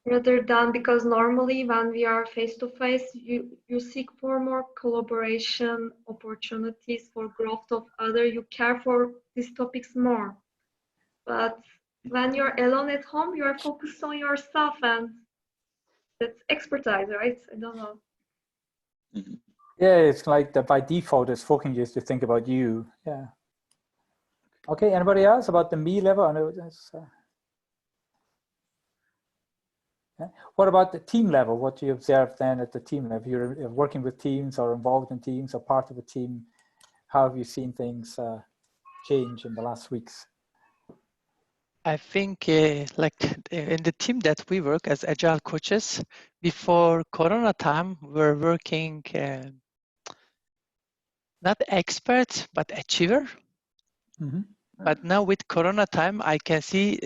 rather than, because normally when we are face to face, you seek for more collaboration opportunities for growth of other. You care for these topics more. But when you're alone at home, you are focused on yourself, and that's expertise, right? I don't know. Yeah, it's like that by default, it's focusing just to think about you. Yeah. Okay, anybody else about the me level? I know that's. Yeah. What about the team level? What do you observe then at the team level? You're working with teams or involved in teams or part of a team. How have you seen things change in the last weeks? I think like in the team that we work as agile coaches, before Corona time, we're working not expert, but achiever. Mm-hmm. But now with Corona time, I can see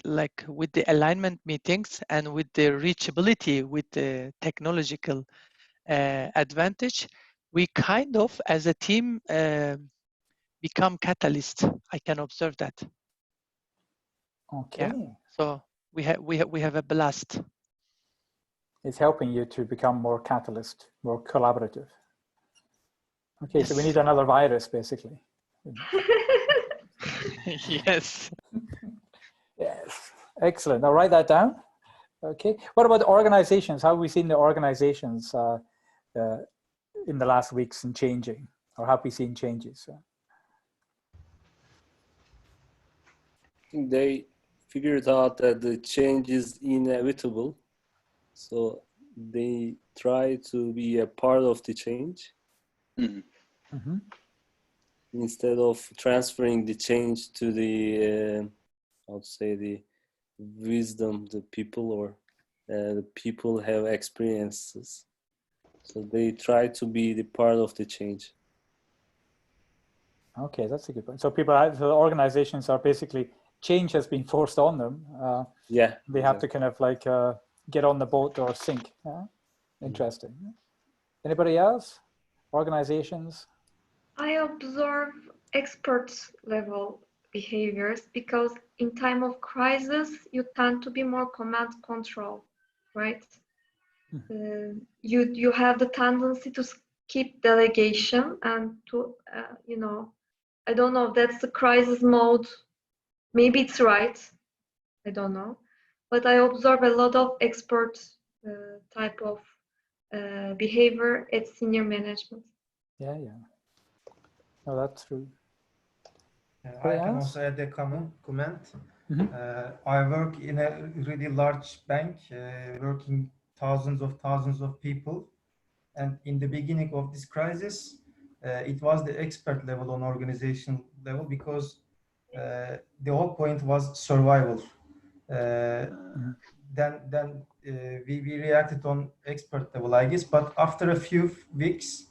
like with the alignment meetings and with the reachability with the technological advantage, we kind of as a team become catalyst. I can observe that. Okay. Yeah. So we have a blast. It's helping you to become more catalyst, more collaborative. Okay, Yes. so we need another virus, basically. Yes. Yes. Excellent. I'll write that down. Okay. What about organizations? How have we seen the organizations in the last weeks and changing, or have we seen changes? I think they figured out that the change is inevitable, so they try to be a part of the change. Mhm. Mm-hmm. Instead of transferring the change to the, I would say, the wisdom the people or the people have experiences. So they try to be the part of the change. Okay, that's a good point. So so organizations are basically, change has been forced on them. Yeah. They have to kind of like get on the boat or sink. Yeah? Interesting. Anybody else? Organizations? I observe experts level behaviors because in time of crisis, you tend to be more command control, right? You have the tendency to skip delegation and to, you know, I don't know, that's the crisis mode. Maybe it's right. I don't know. But I observe a lot of expert type of behavior at senior management. Yeah, yeah. No, that's true. I can also add a comment. Mm-hmm. I work in a really large bank, working thousands of people. And in the beginning of this crisis, it was the expert level on organization level because the whole point was survival. Then we reacted on expert level, I guess. But after a few weeks,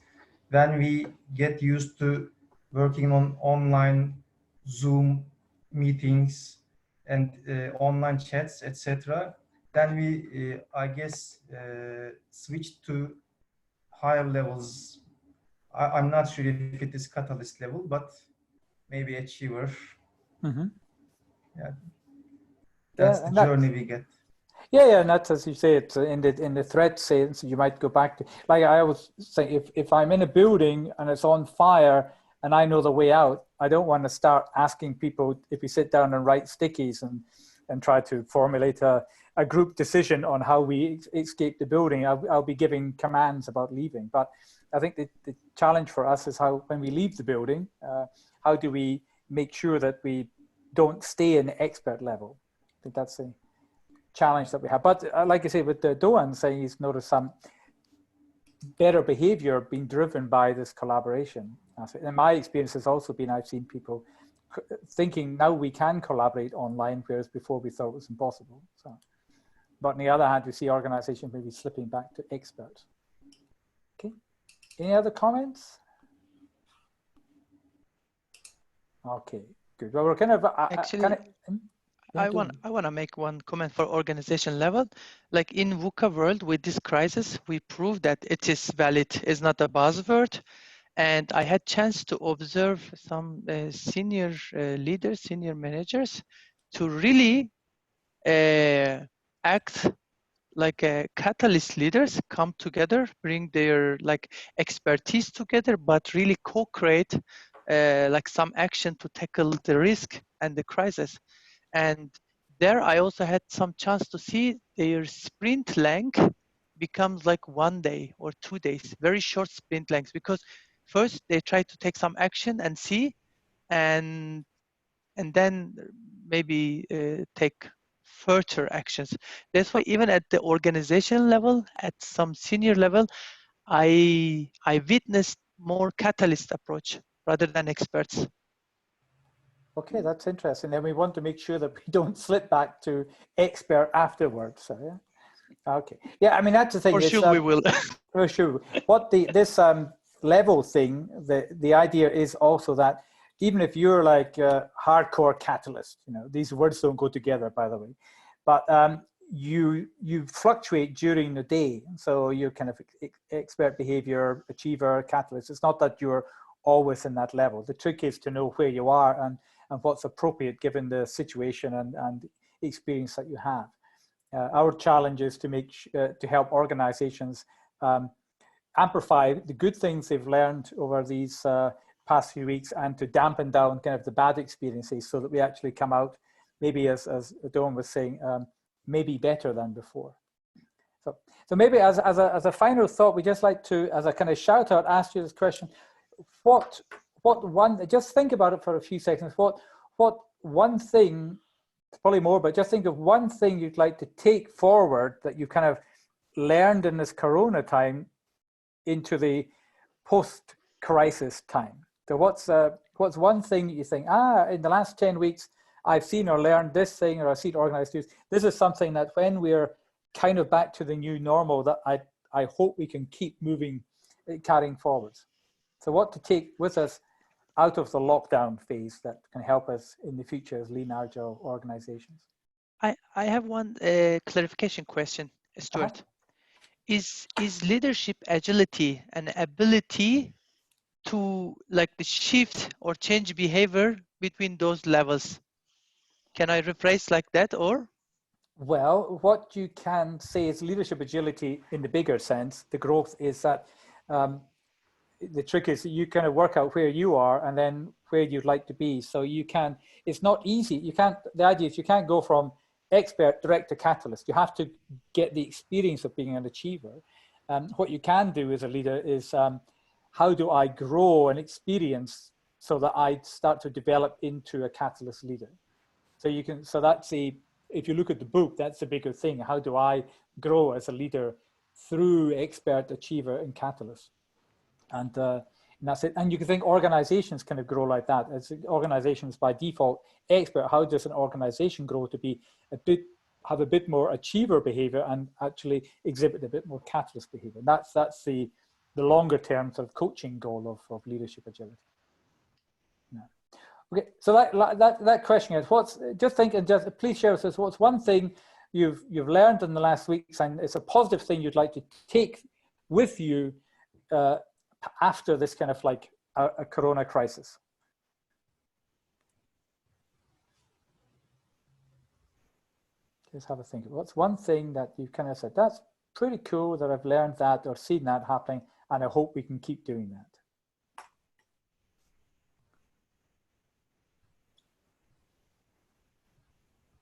when we get used to working on online Zoom meetings and online chats, etc., then we, I guess, switched to higher levels. I'm not sure if it is catalyst level, but maybe achiever. Mm-hmm. Yeah, that's the journey we get. Yeah, and that's, as you say, it's in the threat sense. You might go back to, like I always say, if I'm in a building and it's on fire and I know the way out, I don't want to start asking people if we sit down and write stickies and try to formulate a group decision on how we escape the building. I'll be giving commands about leaving. But I think the challenge for us is how, when we leave the building, how do we make sure that we don't stay in the expert level? I think that's the challenge that we have. But like I say, with Doan saying he's noticed some better behavior being driven by this collaboration. And my experience has also been, I've seen people thinking now we can collaborate online, whereas before we thought it was impossible. So, but on the other hand, we see organizations maybe slipping back to experts. Okay, any other comments? Okay, good. Well, we're kind of actually. I want to make one comment for organization level. Like in VUCA world with this crisis, we proved that it is valid, is not a buzzword. And I had chance to observe some senior leaders, senior managers to really act like catalyst leaders, come together, bring their like expertise together, but really co-create like some action to tackle the risk and the crisis. And there I also had some chance to see their sprint length becomes like 1 day or 2 days, very short sprint lengths, because first they try to take some action and see, and then maybe take further actions. That's why even at the organization level, at some senior level, I witnessed more catalyst approach rather than experts. Okay, that's interesting. And we want to make sure that we don't slip back to expert afterwards. So, yeah. Okay. Yeah, I mean, that's the thing. For sure we will. For sure. What level thing, the idea is also that even if you're like a hardcore catalyst, you know, these words don't go together, by the way, but you fluctuate during the day. So you're kind of expert behavior, achiever, catalyst. It's not that you're always in that level. The trick is to know where you are and what's appropriate given the situation and experience that you have. Our challenge is to make to help organizations amplify the good things they've learned over these past few weeks and to dampen down kind of the bad experiences so that we actually come out, maybe as Dawn was saying, maybe better than before. So maybe as a final thought, we just like to, as a kind of shout out, ask you this question: what one? Just think about it for a few seconds. What one thing? It's probably more, but just think of one thing you'd like to take forward that you kind of learned in this Corona time into the post-crisis time. So what's one thing you think, in the last 10 weeks, I've seen or learned this thing, or I've seen organized use. This is something that when we're kind of back to the new normal, that I hope we can keep moving, carrying forwards. So what to take with us out of the lockdown phase that can help us in the future as lean agile organizations? I have one clarification question, Stuart. Is leadership agility an ability to like the shift or change behavior between those levels? Can I rephrase like that, or? Well, what you can say is leadership agility in the bigger sense. The growth is that the trick is that you kind of work out where you are and then where you'd like to be. So you can, it's not easy. You can't, the idea is you can't go from expert direct to catalyst. You have to get the experience of being an achiever. What you can do as a leader is how do I grow an experience so that I start to develop into a catalyst leader? So you can, so that's if you look at the book, that's the bigger thing. How do I grow as a leader through expert, achiever, and catalyst? And that's it. And you can think organizations kind of grow like that. As organizations by default expert, how does an organization grow to be have a bit more achiever behavior and actually exhibit a bit more catalyst behavior? That's the longer term sort of coaching goal of leadership agility. Yeah. Okay, so that question is, just think and just please share with us what's one thing you've learned in the last weeks, and it's a positive thing you'd like to take with you after this kind of like a Corona crisis. Just have a think. What's one thing that you kind of said, that's pretty cool that I've learned that or seen that happening, and I hope we can keep doing that.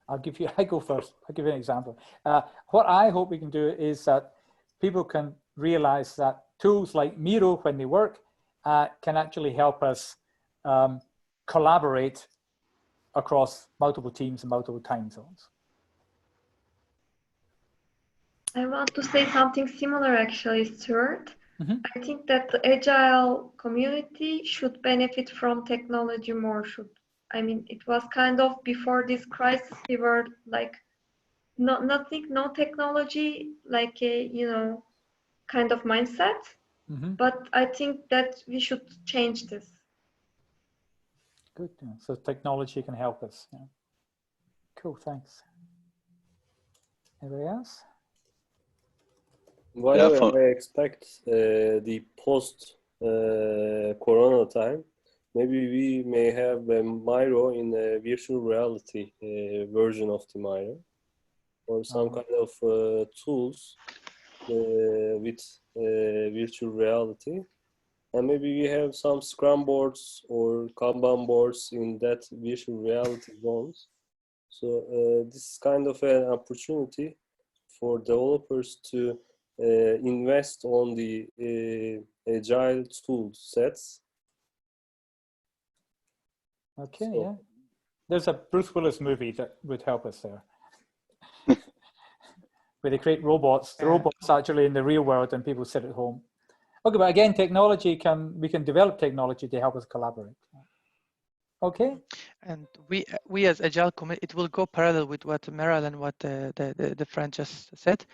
I go first. I'll give you an example. What I hope we can do is that people can realize that tools like Miro, when they work, can actually help us collaborate across multiple teams and multiple time zones. I want to say something similar actually, Stuart. I think that the agile community should benefit from technology more. I mean, it was kind of before this crisis, we were like, no technology, like a, you know, kind of mindset. But I think that we should change this. Good. Yeah. So technology can help us. Yeah. Cool. Thanks. Anybody else? By the way, I expect the post Corona time, maybe we may have a Miro in a virtual reality version of the Miro, or some kind of tools with virtual reality. And maybe we have some Scrum boards or Kanban boards in that virtual reality zones. So this is kind of an opportunity for developers to invest on the agile tool sets. Okay, so, yeah. There's a Bruce Willis movie that would help us there. Where they create robots, the robots actually in the real world and people sit at home. Okay, but again, we can develop technology to help us collaborate. Okay. And we as Agile community, it will go parallel with what Meral and what the friend just said.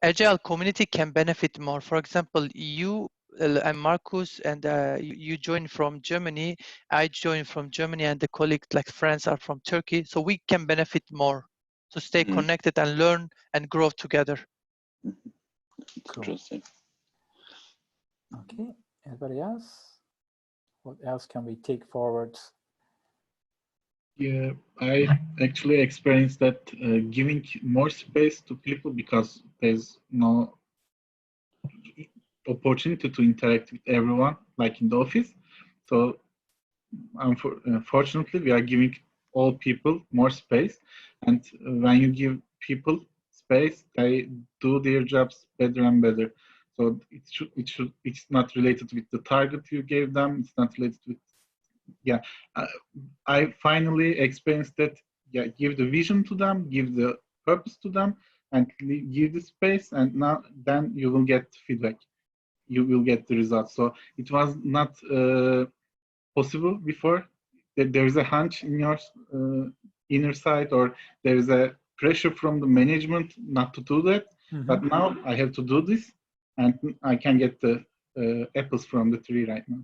Agile community can benefit more. For example, you and Marcus, and you join from Germany, I join from Germany, and the colleagues like friends are from Turkey, so we can benefit more to stay connected and learn and grow together. Cool. Interesting. Okay, anybody else? What else can we take forward? Yeah, I actually experienced that giving more space to people because there's no opportunity to interact with everyone like in the office. So unfortunately, we are giving all people more space, and when you give people space, they do their jobs better and better. So it's not related with the target you gave them. It's not related with, yeah. I finally experienced that. Yeah, give the vision to them, give the purpose to them, and give the space, and now then you will get feedback. You will get the results. So it was not possible before. There is a hunch in your inner side, or there is a pressure from the management not to do that. But now I have to do this, and I can get the apples from the tree right now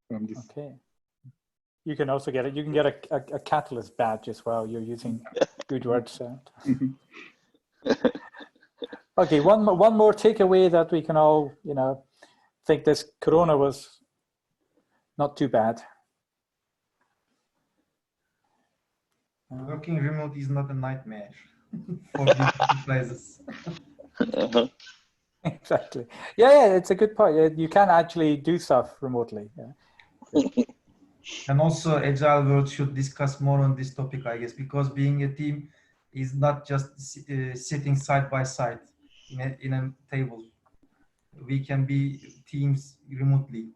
from this. Okay. You can also get it. You can get a Catalyst badge as well. You're using good words. Okay, one more takeaway that we can all, think this Corona was not too bad. Working remote is not a nightmare for beautiful places. Exactly. Yeah, it's a good point. You can actually do stuff remotely. Yeah. And also, Agile World should discuss more on this topic, I guess, because being a team is not just sitting side by side in a table. We can be teams remotely.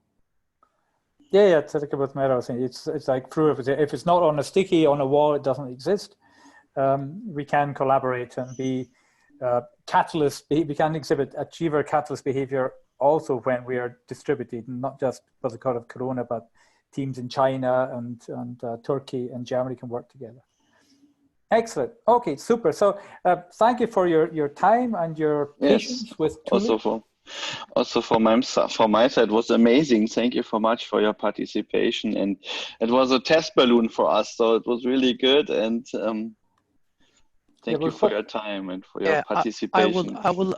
Yeah, it's like what Mero was saying. It's like true. If it's not on a sticky on a wall, it doesn't exist. We can collaborate and be catalyst. We can exhibit achiever catalyst behavior also when we are distributed, not just because of Corona, but teams in China and Turkey and Germany can work together. Excellent. Okay, super. So thank you for your time and your patience with tooling. Also from my side was amazing. Thank you so much for your participation, and it was a test balloon for us, so it was really good. And thank you for your time and for your participation. I will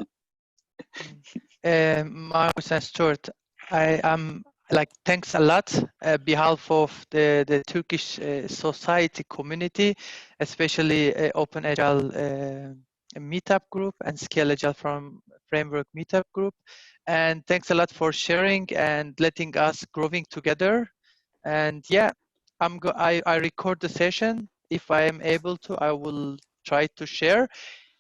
Marcus and Stuart, I am thanks a lot behalf of the Turkish society community, especially Open Agile Meetup group and Scale Agile Framework Meetup group. And thanks a lot for sharing and letting us growing together. And yeah, I record the session. If I am able to, I will try to share.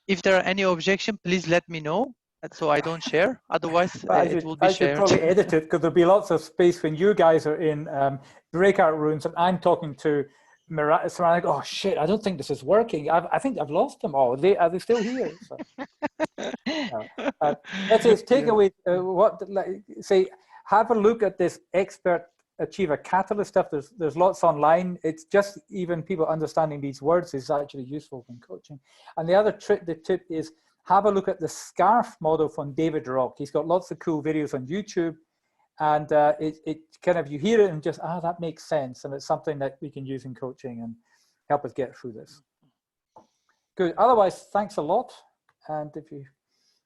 If there are any objection, please let me know, so I don't share. Otherwise, it will be shared. I should probably edit it because there'll be lots of space when you guys are in breakout rooms and I'm talking to Marat. So I'm like, oh shit, I don't think this is working. I think I've lost them all. Are they still here? So, let's say take away say have a look at this expert achiever catalyst stuff. There's lots online. It's just even people understanding these words is actually useful when coaching. And the other tip is have a look at the SCARF model from David Rock. He's got lots of cool videos on YouTube, and it kind of, you hear it and just, that makes sense. And it's something that we can use in coaching and help us get through this. Good. Otherwise, thanks a lot. And if you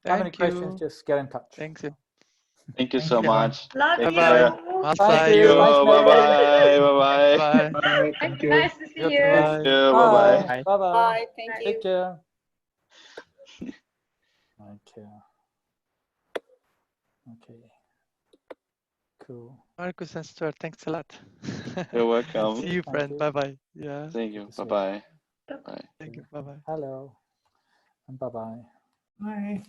have any questions, just get in touch. Thank you. Thank you so much. Love Take you. care. Thank you. Bye-bye. Bye-bye. Bye. Thank you. Nice to see you. Thank you. Bye-bye. Bye-bye. Bye. Thank you. Take care. Okay. Cool. Marcus and Stuart, thanks a lot. You're welcome. See you, friend. Bye-bye. Yeah. Thank you. Bye-bye. Thank you. Bye-bye. Hello. And bye-bye. Bye.